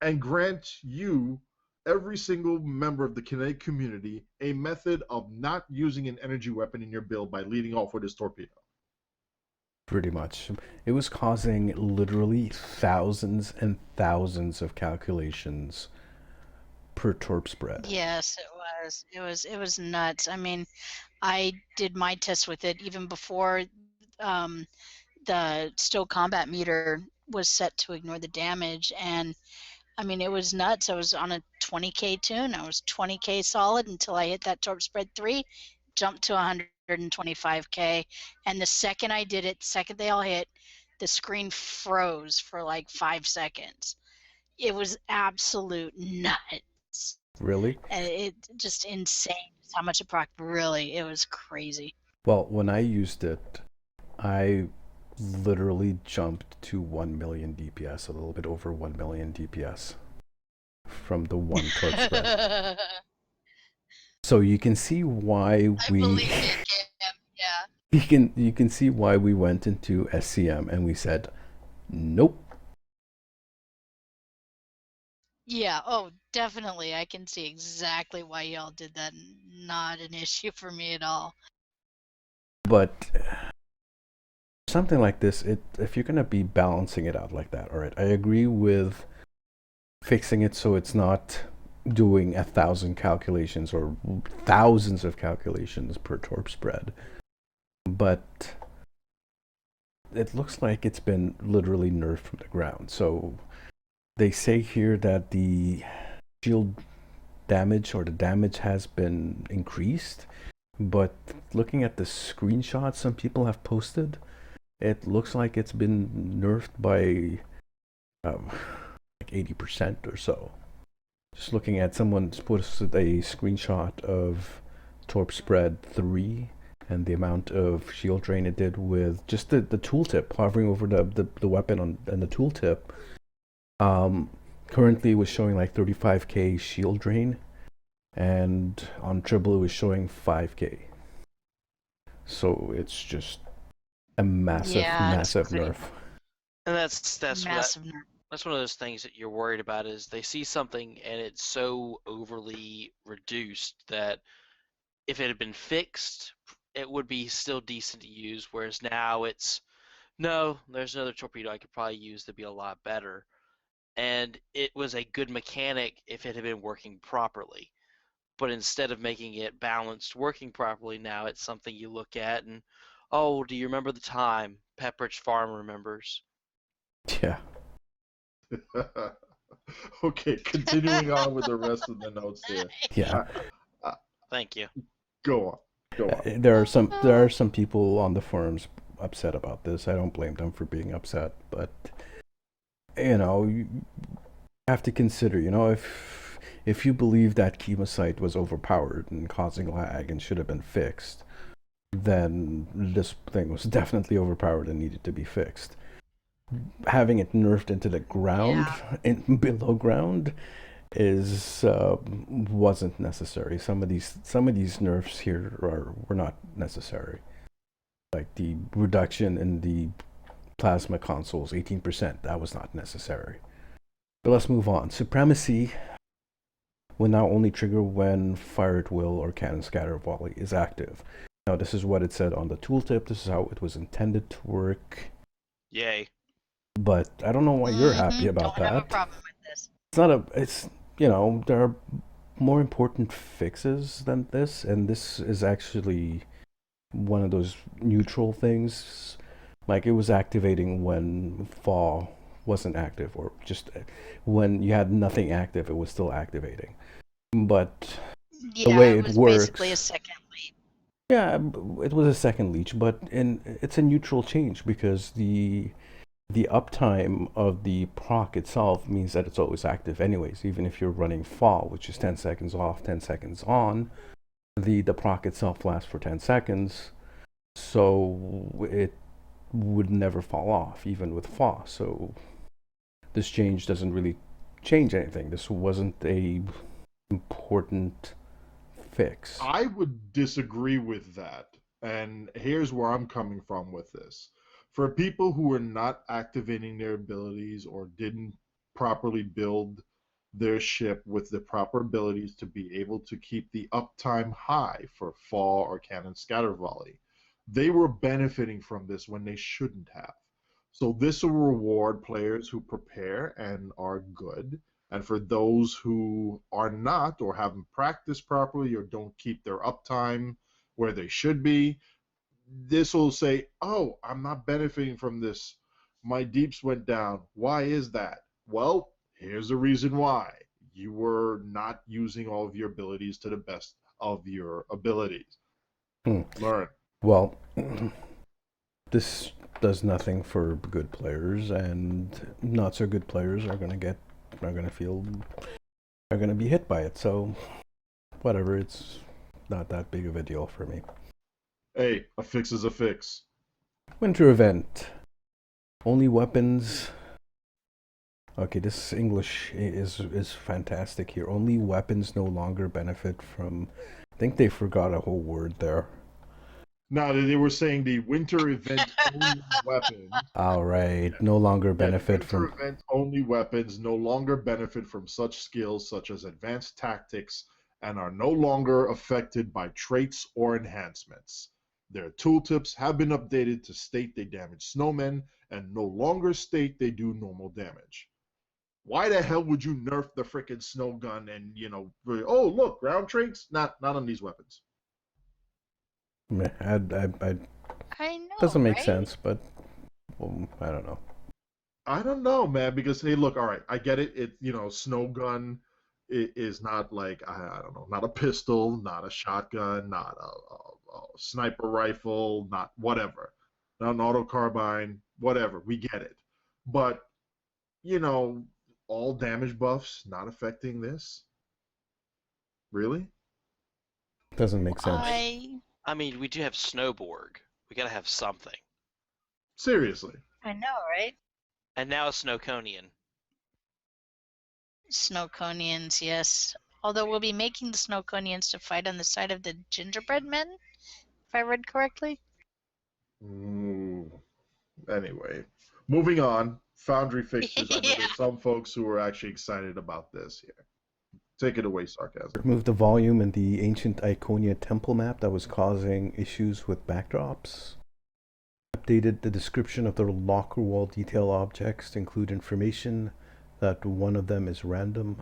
and grant you, every single member of the kinetic community, a method of not using an energy weapon in your build by leading off with this torpedo. Pretty much. It was causing literally thousands and thousands of calculations per torp spread. Yes, it was. It was nuts. I mean, I did my test with it even before the stow combat meter was set to ignore the damage, and I mean, it was nuts. I was on a 20k tune. I was 20k solid until I hit that torp spread 3, jumped to 125k, and the second I did it, the second they all hit, the screen froze for like 5 seconds. It was absolute nuts. Really? And it just insane how much it proc. Really, it was crazy. Well, when I used it, I literally jumped to 1 million DPS, a little bit over 1 million DPS from the one torp spread. So you can see why I believe it, Cam. Yeah. you can see why we went into SCM and we said nope. Yeah, oh, definitely. I can see exactly why y'all did that. Not an issue for me at all. But something like this, if you're gonna be balancing it out like that, all right, I agree with fixing it so it's not doing 1,000 calculations or thousands of calculations per torp spread. But it looks like it's been literally nerfed from the ground. So they say here that the shield damage or the damage has been increased, but looking at the screenshots some people have posted, it looks like it's been nerfed by like 80% or so. Just looking at someone's posted a screenshot of Torp Spread 3 and the amount of shield drain it did with just the tooltip hovering over the weapon and the tooltip. Currently it was showing like 35k shield drain, and on Tribble it was showing 5k. So it's just a massive nerf. And that's massive nerf. That's one of those things that you're worried about, is they see something and it's so overly reduced that if it had been fixed, it would be still decent to use, whereas now it's, no, there's another torpedo I could probably use that'd be a lot better. And it was a good mechanic if it had been working properly. but instead of making it balanced, working properly, now it's something you look at and, oh, do you remember the time? Pepperidge Farm remembers. Yeah. Okay, continuing on with the rest of the notes here. Yeah. Thank you. Go on. Go on. There are some people on the forums upset about this. I don't blame them for being upset, but you have to consider, if you believe that Chemosite was overpowered and causing lag and should have been fixed, then this thing was definitely overpowered and needed to be fixed. Having it nerfed into the ground, below ground, wasn't necessary. Some of these nerfs here were not necessary. Like the reduction in the plasma consoles, 18%, that was not necessary. But let's move on. Supremacy will now only trigger when Fire at Will or Cannon Scatter Volley is active. Now, this is what it said on the tooltip. This is how it was intended to work. Yay. But I don't know why you're happy about Don't that. have a problem with this. There are more important fixes than this, and this is actually one of those neutral things. Like, it was activating when fall wasn't active, or just when you had nothing active, it was still activating. But the way it was works, basically a second lead. yeah, it was a second leech, but it's a neutral change because the uptime of the proc itself means that it's always active anyways, even if you're running fall, which is 10 seconds off, 10 seconds on. The proc itself lasts for 10 seconds, so it would never fall off, even with fall. So this change doesn't really change anything. This wasn't a important fix. I would disagree with that, and here's where I'm coming from with this. For people who are not activating their abilities or didn't properly build their ship with the proper abilities to be able to keep the uptime high for fall or cannon scatter volley, they were benefiting from this when they shouldn't have. So this will reward players who prepare and are good, and for those who are not or haven't practiced properly or don't keep their uptime where they should be, this will say, oh, I'm not benefiting from this. My deeps went down. Why is that? Well, here's the reason why. You were not using all of your abilities to the best of your abilities. Learn. Well, this does nothing for good players, and not so good players are going to be hit by it. So whatever, it's not that big of a deal for me. Hey, a fix is a fix. Winter event. Only weapons. Okay, this English is fantastic here. Only weapons no longer benefit from. I think they forgot a whole word there. No, they were saying the winter event only weapons. All right, no longer benefit from. Winter event only weapons no longer benefit from such skills such as advanced tactics and are no longer affected by traits or enhancements. Their tooltips have been updated to state they damage snowmen and no longer state they do normal damage. Why the hell would you nerf the frickin' snow gun and, oh, look, ground traits? Not on these weapons. I I know, doesn't make right? sense, but I don't know. I don't know, man, because, hey, look, all right, I get it. Snow gun is not like, I don't know, not a pistol, not a shotgun, not a sniper rifle, not whatever, not an auto carbine, whatever. We get it. But, all damage buffs not affecting this? Really? Doesn't make sense. I mean, we do have Snowborg. We gotta have something. Seriously. I know, right? And now a Snowconian. Snowconians, yes. Although we'll be making the Snowconians to fight on the side of the gingerbread men, if I read correctly. Anyway, moving on. Foundry fixtures. I know there's some folks who are actually excited about this here. Take it away, Sarcasm. Remove the volume in the ancient Iconia temple map that was causing issues with backdrops. Updated the description of the locker wall detail objects to include information that one of them is random.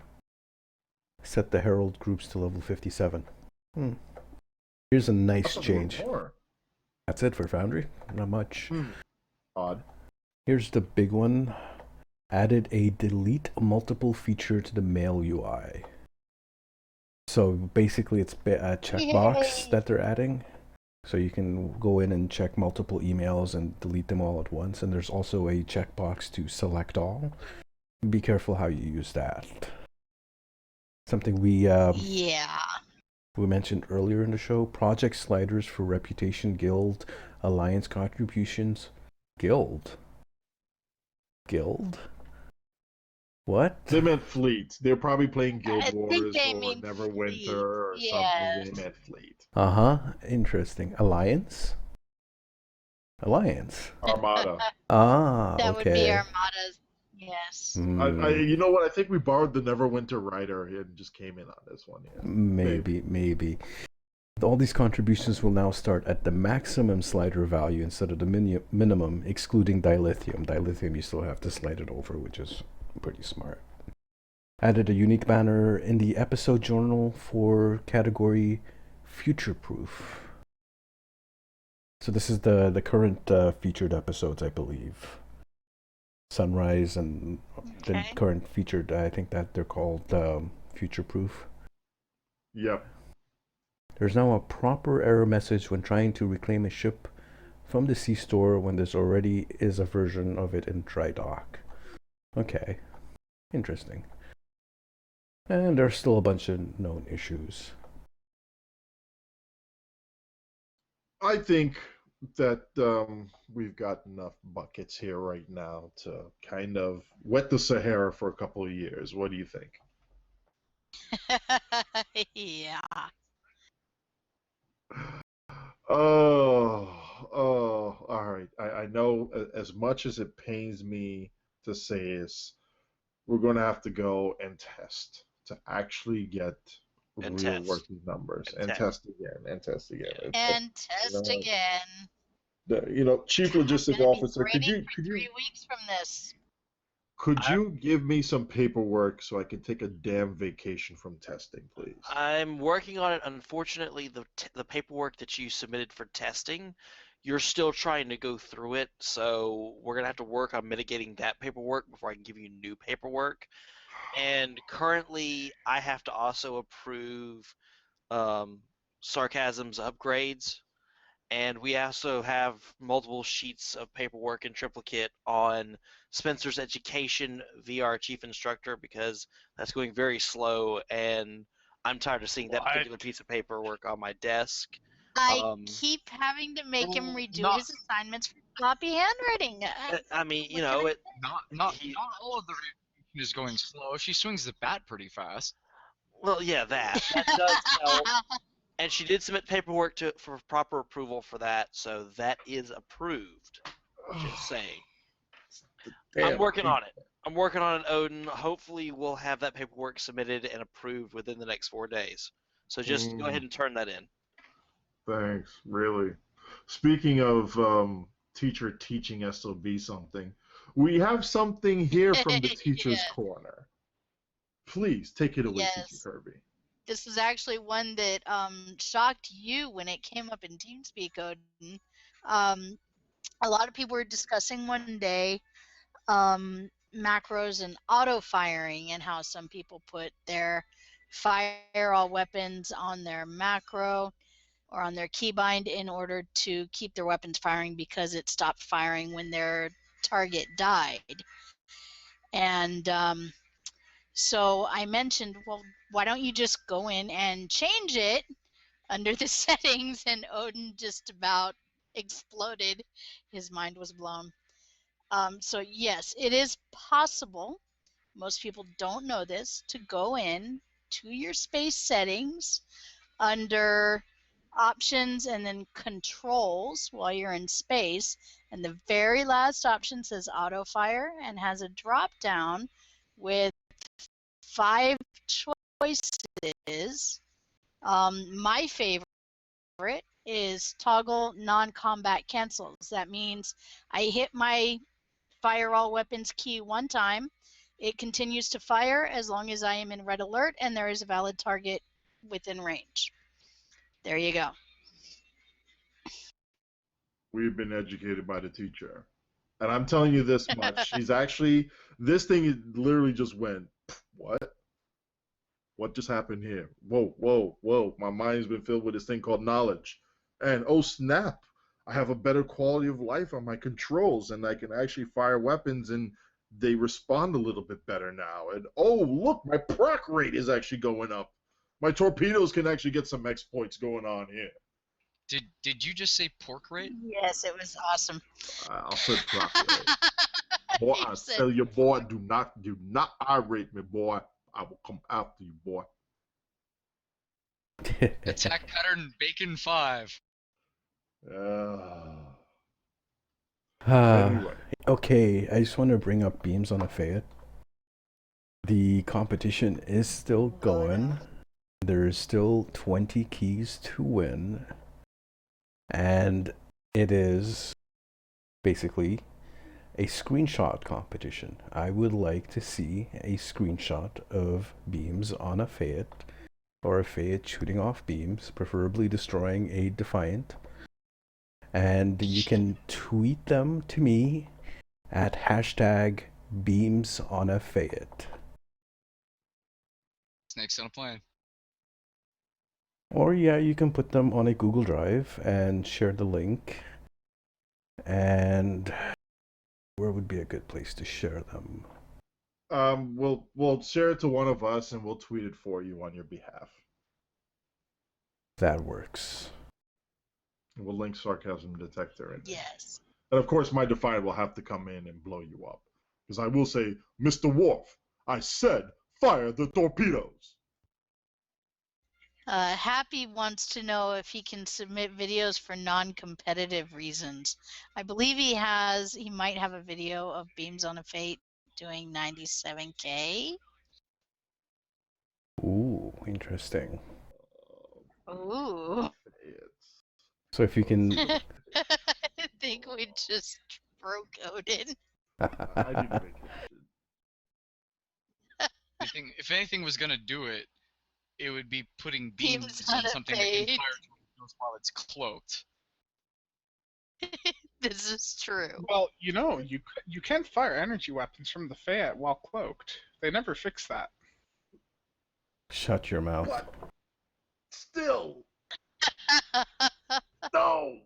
Set the Herald groups to level 57. Here's a nice That's a change. little more. That's it for Foundry. Not much. Odd. Here's the big one. Added a delete multiple feature to the mail UI. So basically it's a checkbox that they're adding. So you can go in and check multiple emails and delete them all at once. And there's also a checkbox to select all. Be careful how you use that. Something we mentioned earlier in the show. Project sliders for reputation, guild, alliance contributions. Guild? What? They meant fleet. They're probably playing Guild I Wars think they or mean Neverwinter fleet. or something. They meant fleet. Interesting. Alliance? Armada. That would be Okay. Armada's. Yes. You know what? I think we borrowed the Neverwinter writer and just came in on this one. Yeah. Maybe. All these contributions will now start at the maximum slider value instead of the minimum, excluding dilithium. Dilithium, you still have to slide it over, which is pretty smart. Added a unique banner in the episode journal for category Future Proof. So this is the current featured episodes, I believe. Sunrise and the current featured, I think that they're called Future Proof. Yep. There's now a proper error message when trying to reclaim a ship from the sea store when there's already is a version of it in dry dock. Okay. Interesting. And there's still a bunch of known issues. I think that we've got enough buckets here right now to kind of wet the Sahara for a couple of years. What do you think? Yeah. Oh, all right. I know as much as it pains me to say this, we're going to have to go and test to actually get real working numbers and test again and test again. And test again. You know, Chief Logistic Officer, could you 3 weeks from this? Could you give me some paperwork so I can take a damn vacation from testing, please? I'm working on it. Unfortunately, the paperwork that you submitted for testing, you're still trying to go through it, so we're going to have to work on mitigating that paperwork before I can give you new paperwork. And currently, I have to also approve Sarcasm's upgrades. And we also have multiple sheets of paperwork in triplicate on Spencer's education via our chief instructor because that's going very slow, and I'm tired of seeing that particular piece of paperwork on my desk. I keep having to make him redo his assignments for sloppy handwriting. I mean, you know, not all of the revision is going slow. She swings the bat pretty fast. Well, yeah, that does help. And she did submit paperwork for proper approval for that, so that is approved. Just saying. I'm working on it, Odin. Hopefully we'll have that paperwork submitted and approved within the next 4 days. So just go ahead and turn that in. Thanks, really. Speaking of teacher teaching SOB something, we have something here from the teacher's corner. Please take it away, TeacherKirby. This is actually one that shocked you when it came up in TeamSpeak, Odin. A lot of people were discussing one day macros and auto firing and how some people put their fire all weapons on their macro or on their keybind in order to keep their weapons firing because it stopped firing when their target died. And so I mentioned, well, why don't you just go in and change it under the settings? And Odin just about exploded. His mind was blown. So yes, it is possible. Most people don't know this, to go in to your space settings under options and then controls while you're in space, and the very last option says auto fire and has a drop down with 5 choices. My favorite is toggle non-combat cancels. That means I hit my fire all weapons key one time It continues to fire as long as I am in red alert and there is a valid target within range. There you go. We've been educated by the teacher. And I'm telling you this much. She's actually, this thing literally just went, what? What just happened here? Whoa, whoa, whoa. My mind's been filled with this thing called knowledge. And oh snap, I have a better quality of life on my controls and I can actually fire weapons and they respond a little bit better now. And oh, look, my proc rate is actually going up. My torpedoes can actually get some exploits going on here. Did you just say pork rate? Yes, it was awesome. I'll say proc rate. Boy, I tell you, boy, do not irate me, boy. I will come after you, boy. Attack pattern bacon 5. Anyway. Okay, I just want to bring up beams on a Fayette. The competition is still going. There's still 20 keys to win. And it is basically a screenshot competition. I would like to see a screenshot of beams on a Fayette, or a Fayette shooting off beams, preferably destroying a Defiant. And you can tweet them to me at hashtag beams on a Fayette. Snakes on a plane. Or yeah, you can put them on a Google Drive and share the link. And where would be a good place to share them? We'll share it to one of us and we'll tweet it for you on your behalf. That works. We'll link Sarcasm Detector in there. Yes. And of course, my Defiant will have to come in and blow you up. Because I will say, Mr. Worf, I said fire the torpedoes. Happy wants to know if he can submit videos for non-competitive reasons. I believe he might have a video of Beams on a Fate doing 97K. Ooh, interesting. Ooh. So if you can... I think we just bro-coded. I need vacation. If anything was gonna do it, it would be putting beams Beams on on a something that can Fate. fire torpedoes while it's cloaked. This is true. Well, you know, you can fire energy weapons from the Fayette while cloaked. They never fixed that. Shut your mouth. What? Still. No.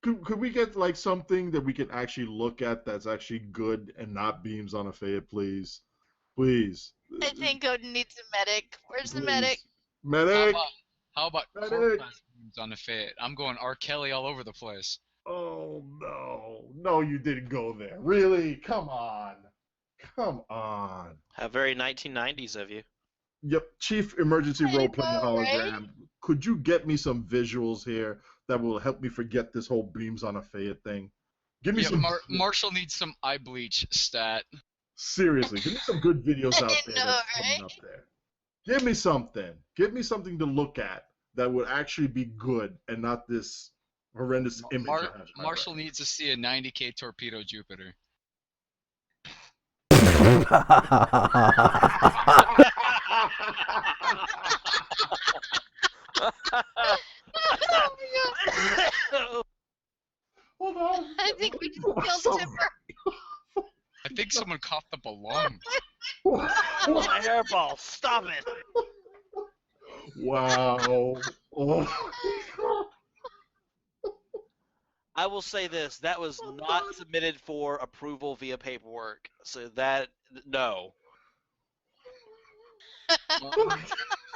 Could we get like something that we can actually look at that's actually good and not beams on a Fayette, please? Please. I think Odin needs a medic. Where's the medic? Medic. How about Medic. class beams on the Fayette? I'm going R. Kelly all over the place. Oh no. No, you didn't go there. Really? Come on. Come on. How very 1990s of you. Yep, Chief Emergency I Role-Playing know, Hologram. right? Could you get me some visuals here that will help me forget this whole beams on a Fayette thing? Give me Yeah, some. Marshall needs some eye bleach stat. Seriously, give me some good videos out there know, that's coming right? up there. Give me something. Give me something to look at that would actually be good and not this horrendous image. I have in my Marshall brain. needs to see a 90K torpedo Jupiter. Hold on. I think we just Oh, killed so- Timber. I think someone coughed up a lung. My hairball, stop it! Wow. Oh. I will say this: that was not submitted for approval via paperwork. So that no.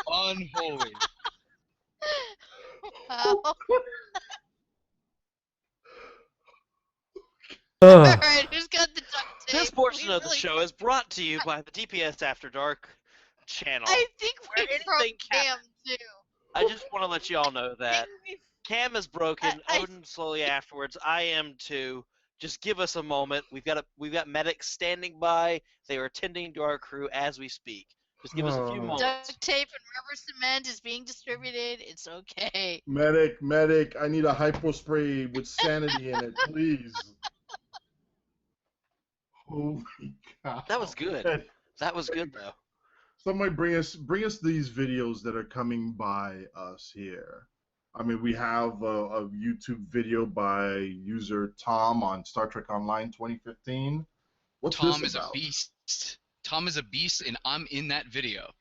Unholy. Wow. Ugh. Alright, who's got the duct tape? This portion We of the really- show is brought to you by the DPS After Dark channel. I think we Where broke anything Cam too. I just want to let you all know that Didn't we- Cam is broken. I- Odin slowly afterwards. I am too. Just give us a moment. We've got medics standing by. They are attending to our crew as we speak. Just give us a few Oh. moments. Duct tape and rubber cement is being distributed. It's okay. Medic, I need a hypo spray with sanity in it, please. Holy cow! That was good. And That was good though. somebody bring us these videos that are coming by us here. I mean, we have a YouTube video by user Tom on Star Trek Online 2015. What's Tom this is a about? beast. Tom is a beast, and I'm in that video.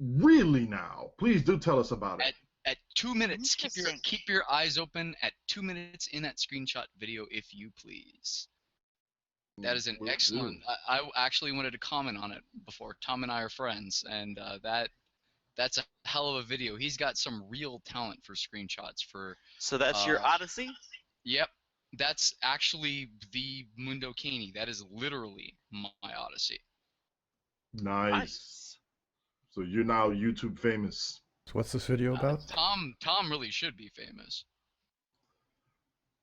Really now? Please do tell us about it. At 2 minutes, Interesting. keep your eyes open at 2 minutes in that screenshot video, if you please. That is an Will excellent. do. I actually wanted to comment on it before. Tom and I are friends, and that's a hell of a video. He's got some real talent for screenshots. So that's your Odyssey? Yep, that's actually the Mundo Caney. That is literally my Odyssey. Nice. So you're now YouTube famous. So what's this video about? Tom really should be famous.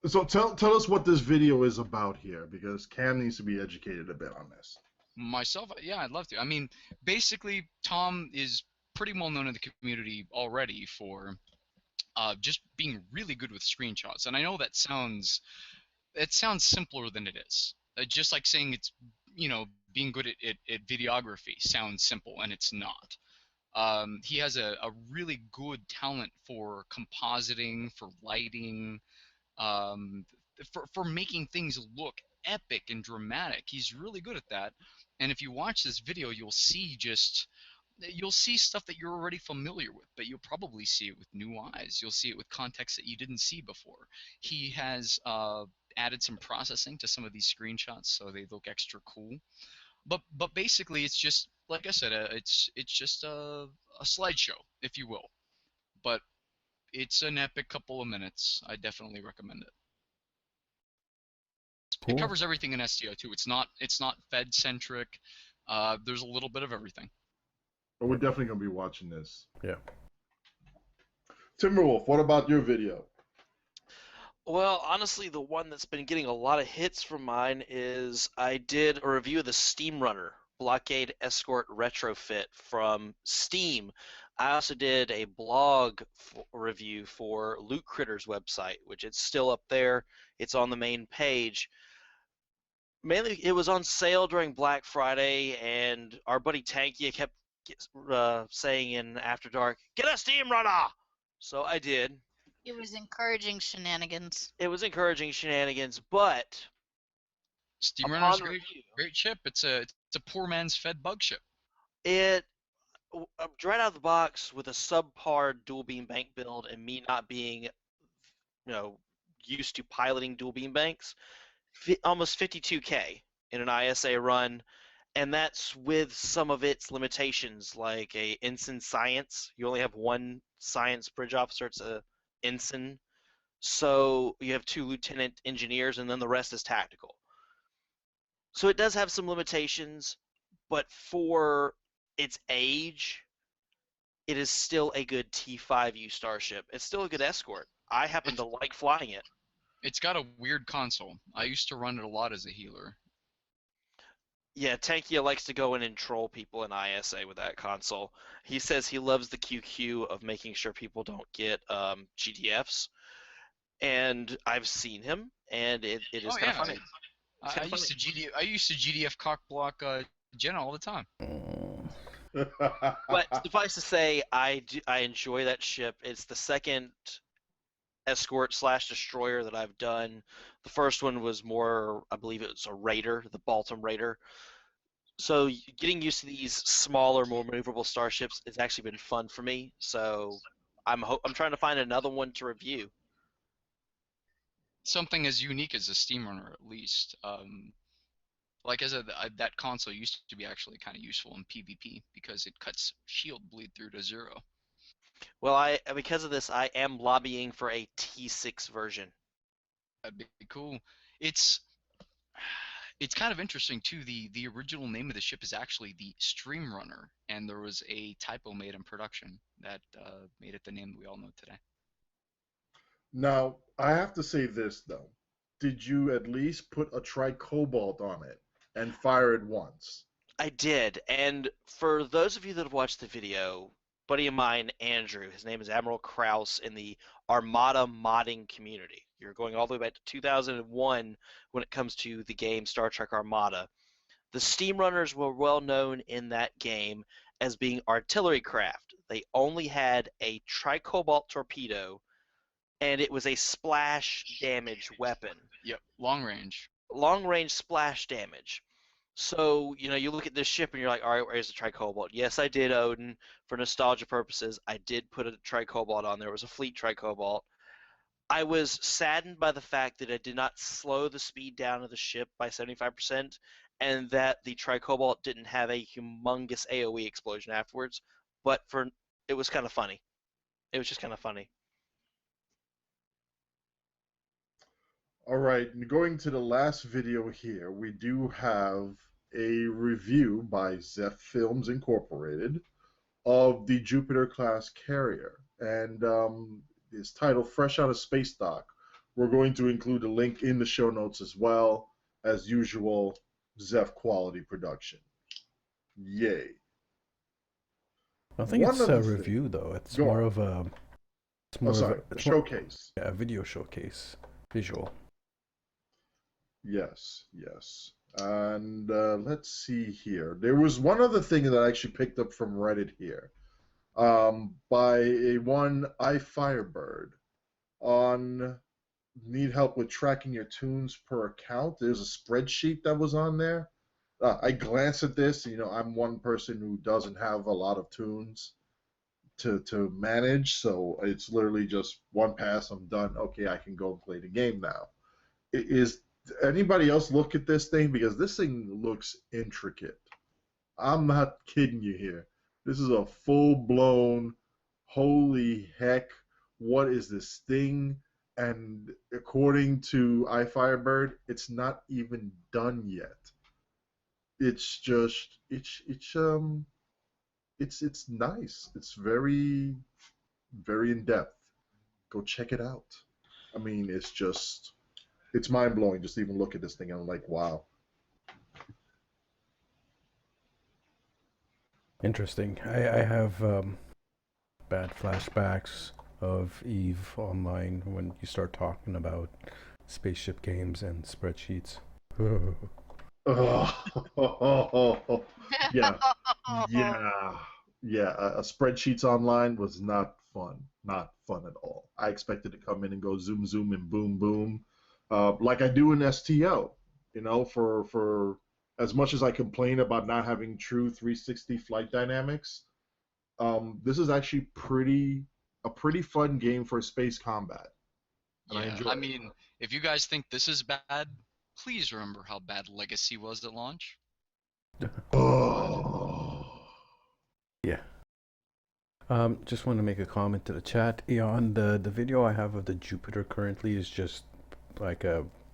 So tell us what this video is about here, because Cam needs to be educated a bit on this. Myself, yeah, I'd love to. I mean, basically, Tom is pretty well known in the community already for just being really good with screenshots. And I know that sounds simpler than it is. Just like saying it's, being good at videography sounds simple, and it's not. He has a really good talent for compositing, for lighting, for making things look epic and dramatic. He's really good at that. And if you watch this video, you'll see stuff that you're already familiar with, but you'll probably see it with new eyes. You'll see it with context that you didn't see before. He has added some processing to some of these screenshots so they look extra cool. But basically, it's just like I said, it's just a slideshow, if you will. But it's an epic couple of minutes. I definitely recommend it. Cool. It covers everything in STO too. It's not Fed centric. There's a little bit of everything. But we're definitely gonna be watching this. Yeah. TimberWolf, what about your video? Well, honestly, the one that's been getting a lot of hits from mine is I did a review of the Steam Runner Blockade Escort Retrofit from Steam. I also did a blog review for Loot Critter's website, which it's still up there. It's on the main page. Mainly, it was on sale during Black Friday, and our buddy Tankia kept saying in After Dark, "Get a Steam Runner!" So I did. It was encouraging shenanigans. It was encouraging shenanigans, but Steam upon Runner's review, great ship. It's a poor man's Fed bug ship. it right out of the box with a subpar dual beam bank build and me not being, used to piloting dual beam banks, almost 52K in an ISA run, and that's with some of its limitations, like a ensign science. You only have one science bridge officer. It's a ensign, so you have 2 lieutenant engineers, and then the rest is tactical. So it does have some limitations, but for its age, it is still a good T5U starship. It's still a good escort. I happen to like flying it. It's got a weird console. I used to run it a lot as a healer. Yeah, Tankia likes to go in and troll people in ISA with that console. He says he loves the QQ of making sure people don't get GDFs. And I've seen him, and it is kind of funny. I used to GDF cock block Jenna all the time. But suffice to say, I enjoy that ship. It's the second escort / destroyer that I've done. The first one was more, I believe it was a raider, the Baltimore Raider. So getting used to these smaller, more maneuverable starships has actually been fun for me. So I'm trying to find another one to review. Something as unique as a Steam Runner, at least. Like I said, that console used to be actually kind of useful in PvP because it cuts shield bleed through to 0. Well, because of this, I am lobbying for a T6 version. That'd be cool. It's kind of interesting too. The original name of the ship is actually the Stream Runner, and there was a typo made in production that made it the name that we all know today. Now, I have to say this though. Did you at least put a tri-cobalt on it and fire it once? I did, and for those of you that have watched the video, buddy of mine, Andrew, his name is Admiral Kraus in the Armada modding community. You're going all the way back to 2001 when it comes to the game Star Trek Armada. The steam runners were well known in that game as being artillery craft. They only had a tricobalt torpedo, and it was a splash damage weapon. Yep, long range. Long range splash damage. So, you look at this ship and you're like, all right, where's the tricobalt? Yes, I did, Odin. For nostalgia purposes, I did put a tricobalt on there. It was a fleet tricobalt. I was saddened by the fact that I did not slow the speed down of the ship by 75%, and that the tricobalt didn't have a humongous AoE explosion afterwards. But it was kind of funny. It was just kind of funny. All right, going to the last video here, we do have a review by Zeph Films Incorporated of the Jupiter-class carrier, and it's titled Fresh Out of Space Dock. We're going to include a link in the show notes as well. As usual, Zeph quality production. Yay. I think One it's other a thing- review, though. It's Go more on. of a... It's Oh, more sorry, of a a it's more- showcase. yeah, a video showcase. Visual. Yes, yes. And let's see here. There was one other thing that I actually picked up from Reddit here, by a one iFirebird on need help with tracking your tunes per account. There's a spreadsheet that was on there. I glanced at this. I'm one person who doesn't have a lot of tunes to manage, so it's literally just one pass. I'm done. Okay, I can go and play the game now. Is anybody else look at this thing? Because this thing looks intricate. I'm not kidding you here. This is a full-blown, holy heck, what is this thing? And according to iFirebird, it's not even done yet. It's just, it's nice. It's very, very in-depth. Go check it out. I mean, it's mind-blowing just to even look at this thing, and I'm like, wow. Interesting. I have bad flashbacks of EVE Online when you start talking about spaceship games and spreadsheets. Oh, yeah, yeah. Spreadsheets online was not fun at all. I expected to come in and go zoom, zoom, and boom, boom, like I do in STO. For as much as I complain about not having true 360 flight dynamics, this is actually a pretty fun game for space combat. And I Yeah, enjoy I it. mean, if you guys think this is bad, please remember how bad Legacy was at launch. Oh. Yeah. Just want to make a comment to the chat. Eon, the video I have of the Jupiter currently is just like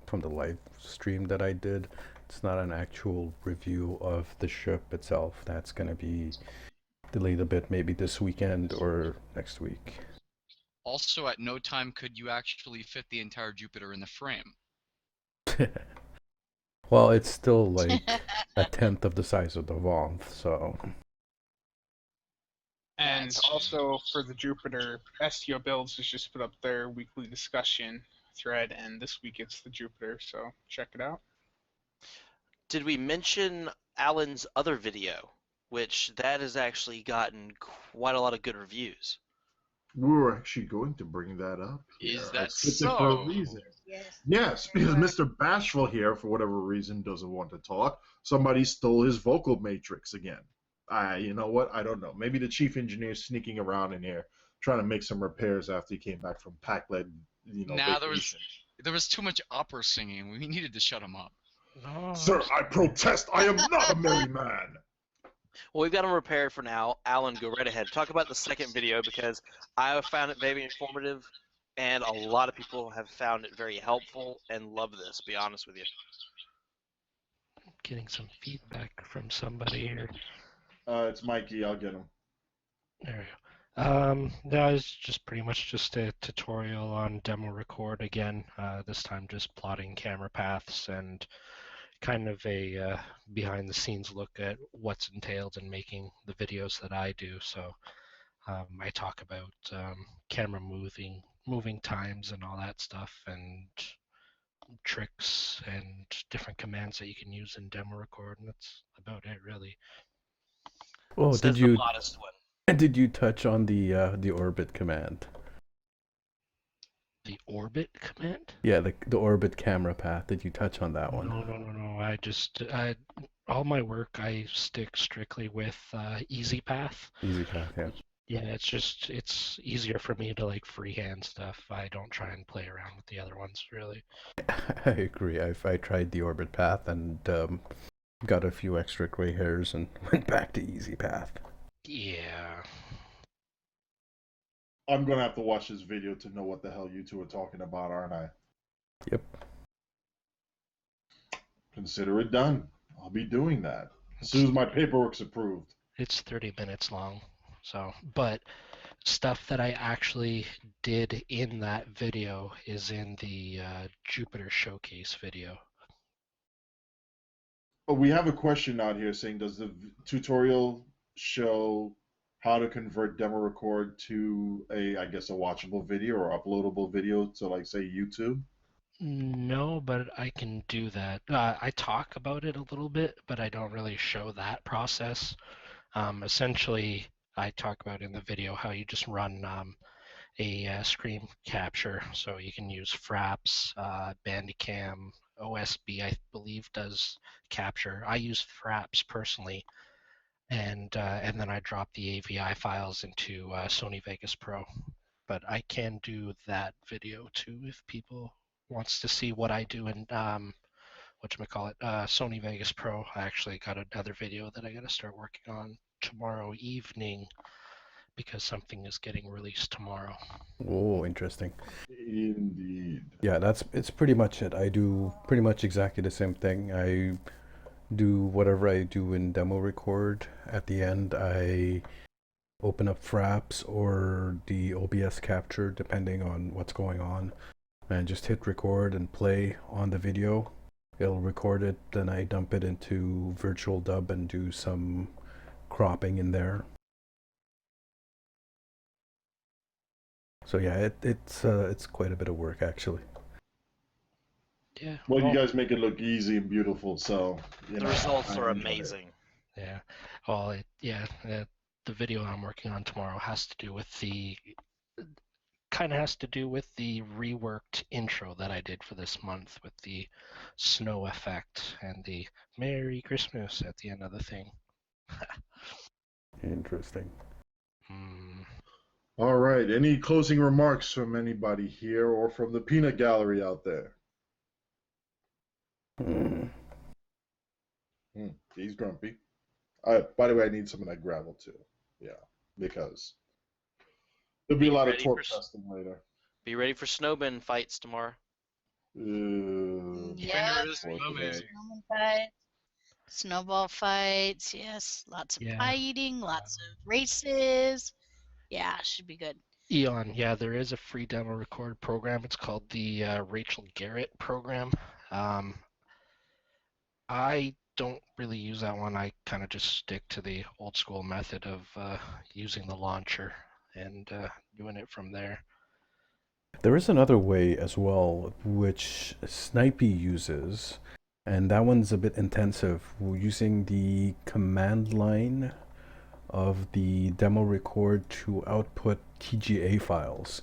from the live stream that I did. It's not an actual review of the ship itself. That's going to be delayed a bit, maybe this weekend or next week. Also, at no time could you actually fit the entire Jupiter in the frame. Well, it's still like a tenth of the size of the Valve, so... And also for the Jupiter, STO Builds has just put up their weekly discussion thread, and this week it's the Jupiter, so check it out. Did we mention Alan's other video, which that has actually gotten quite a lot of good reviews? We were actually going to bring that up here. Is I that picked it for a so? reason. Yes. Yes, because Mr. Bashful here, for whatever reason, doesn't want to talk. Somebody stole his vocal matrix again. You know what? I don't know. Maybe the chief engineer is sneaking around in here trying to make some repairs after he came back from PAC-led, Nah, vacation. there was too much opera singing. We needed to shut him up. No, Sir, I protest. I am not a merry man. Well, we've got them repaired for now. Alan, go right ahead. Talk about the second video, because I found it very informative, and a lot of people have found it very helpful and love this, be honest with you. getting some feedback from somebody here. It's Mikey. I'll get him. There we go. No, it's just pretty much just a tutorial on demo record again. This time just plotting camera paths and kind of a behind the scenes look at what's entailed in making the videos that I do. So I talk about camera moving times and all that stuff, and tricks and different commands that you can use in demo record, and that's about it, really. Oh, Says did the you modest one. did you touch on the orbit command? The orbit command? Yeah, the orbit camera path. Did you touch on that one? No. All my work I stick strictly with easy path. Easy path, yeah. Yeah, it's easier for me to like freehand stuff. I don't try and play around with the other ones, really. I agree. I tried the orbit path and got a few extra gray hairs and went back to easy path. Yeah. I'm gonna have to watch this video to know what the hell you two are talking about, aren't I? Yep. Consider it done. I'll be doing that as soon as my paperwork's approved. It's 30 minutes long, so, but stuff that I actually did in that video is in the Jupiter Showcase video. But we have a question out here saying, does the tutorial show how to convert demo record to I guess, a watchable video or uploadable video to, like, say, YouTube? No, but I can do that. I talk about it a little bit, but I don't really show that process. Essentially, I talk about in the video how you just run a screen capture. So you can use Fraps, Bandicam, OSB, I believe, does capture. I use Fraps personally, and then I drop the AVI files into Sony Vegas Pro. But I can do that video too if people wants to see what I do in Sony Vegas Pro. I actually got another video that I got to start working on tomorrow evening because something is getting released tomorrow. Oh, interesting. Indeed. Yeah, it's pretty much it. I do pretty much exactly the same thing. I do whatever I do in demo record. At the end, I open up Fraps or the OBS capture, depending on what's going on, and just hit record and play on the video. It'll record it, then I dump it into Virtual Dub and do some cropping in there. So yeah, it's quite a bit of work, actually. Yeah. Well, you guys make it look easy and beautiful, so The results are amazing. Yeah. Well, the video I'm working on tomorrow has to do with the reworked intro that I did for this month with the snow effect and the Merry Christmas at the end of the thing. Interesting. All right. Any closing remarks from anybody here or from the peanut gallery out there? He's grumpy. By the way, I need some of that gravel too. Yeah, because there'll be a lot of torque testing later. Be ready for snowman fights tomorrow. Yeah, snowman fights, snowball fights. Yes, lots of pie eating, lots of races. Yeah, should be good. Eon, yeah, there is a free demo record program. It's called the Rachel Garrett program. I don't really use that one. I kind of just stick to the old school method of using the launcher and doing it from there. There is another way as well, which Snipey uses, and that one's a bit intensive. We're using the command line of the demo record to output TGA files.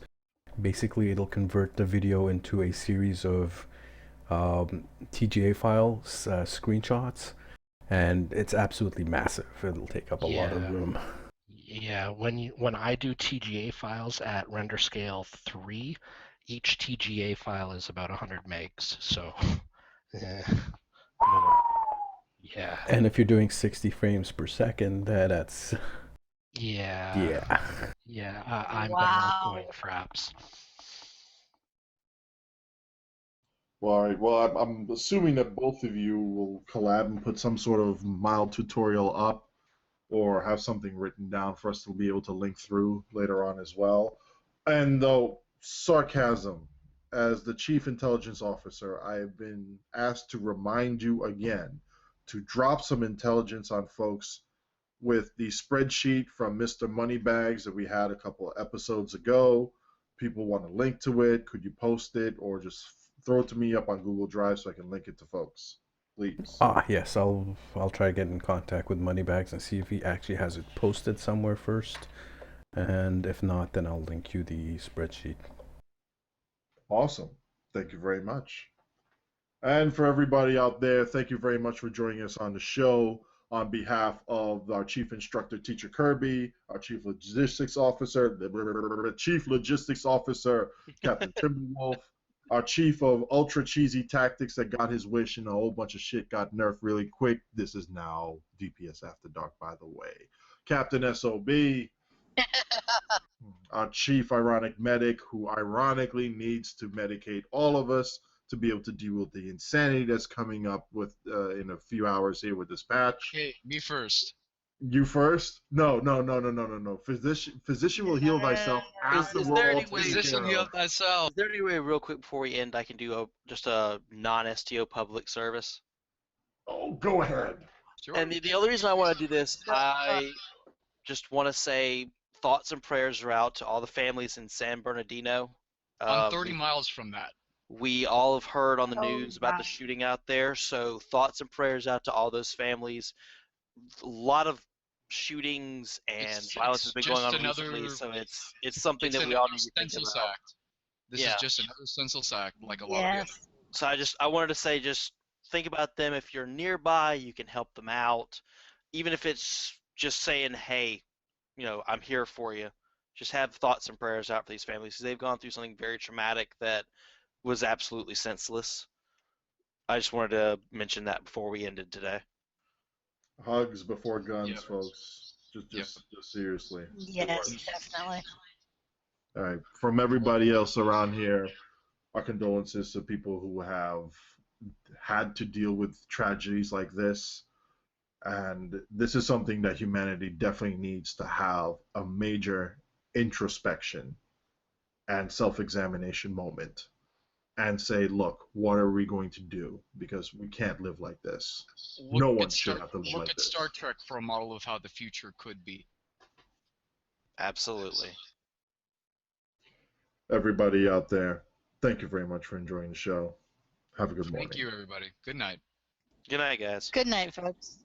Basically, it'll convert the video into a series of TGA files, screenshots, and it's absolutely massive. It'll take up a lot of room. Yeah, when I do TGA files at render scale 3, each TGA file is about 100 megs. So, yeah. And if you're doing 60 frames per second, that's yeah. I'm better at going fraps. Well, all right. Well, I'm assuming that both of you will collab and put some sort of mild tutorial up, or have something written down for us to be able to link through later on as well. And though, Sarcasm, as the Chief Intelligence Officer, I have been asked to remind you again to drop some intelligence on folks with the spreadsheet from Mr. Moneybags that we had a couple of episodes ago. people want to link to it, could you post it or just throw it to me up on Google Drive so I can link it to folks, please? Yes, I'll try to get in contact with Moneybags and see if he actually has it posted somewhere first, and if not, then I'll link you the spreadsheet. Awesome. Thank you very much. And for everybody out there, thank you very much for joining us on the show. On behalf of our Chief Instructor, TeacherKirby, our Chief Logistics Officer, Captain TimberWolf, our Chief of Ultra Cheesy Tactics that got his wish and a whole bunch of shit got nerfed really quick. This is now DPS After Dark, by the way. Captain SOB, our Chief Ironic Medic, who ironically needs to medicate all of us to be able to deal with the insanity that's coming up with in a few hours here with dispatch. Okay, me first. You first? No. Physician will heal thyself after is we're there all any way- taken Physician care heal of. thyself. Is there any way, real quick before we end, I can do just a non-STO public service? Oh, go ahead. Sure. And the only reason I want to do this, I just want to say thoughts and prayers are out to all the families in San Bernardino. I'm 30 miles from that. We all have heard on the Oh, news about the wow. shooting out there, so thoughts and prayers out to all those families. A lot of shootings and violence has been going on recently, so it's something It's that we another all need to think senseless about. act. This Yeah. is just another senseless act, like a lot of the others. Yes. So I wanted to say, just think about them. If you're nearby, you can help them out, even if it's just saying, "Hey, I'm here for you." Just have thoughts and prayers out for these families because they've gone through something very traumatic that was absolutely senseless. I just wanted to mention that before we ended today. Hugs before guns, Yep. folks. Just Yep. seriously. Yes, definitely. All right. From everybody else around here, our condolences to people who have had to deal with tragedies like this. And this is something that humanity definitely needs to have a major introspection and self-examination moment and say, look, what are we going to do? Because we can't live like this. No one should have to live Look like at this. Star Trek for a model of how the future could be. Absolutely. Everybody out there, thank you very much for enjoying the show. Have a good morning. Thank you, everybody. Good night. Good night, guys. Good night, folks.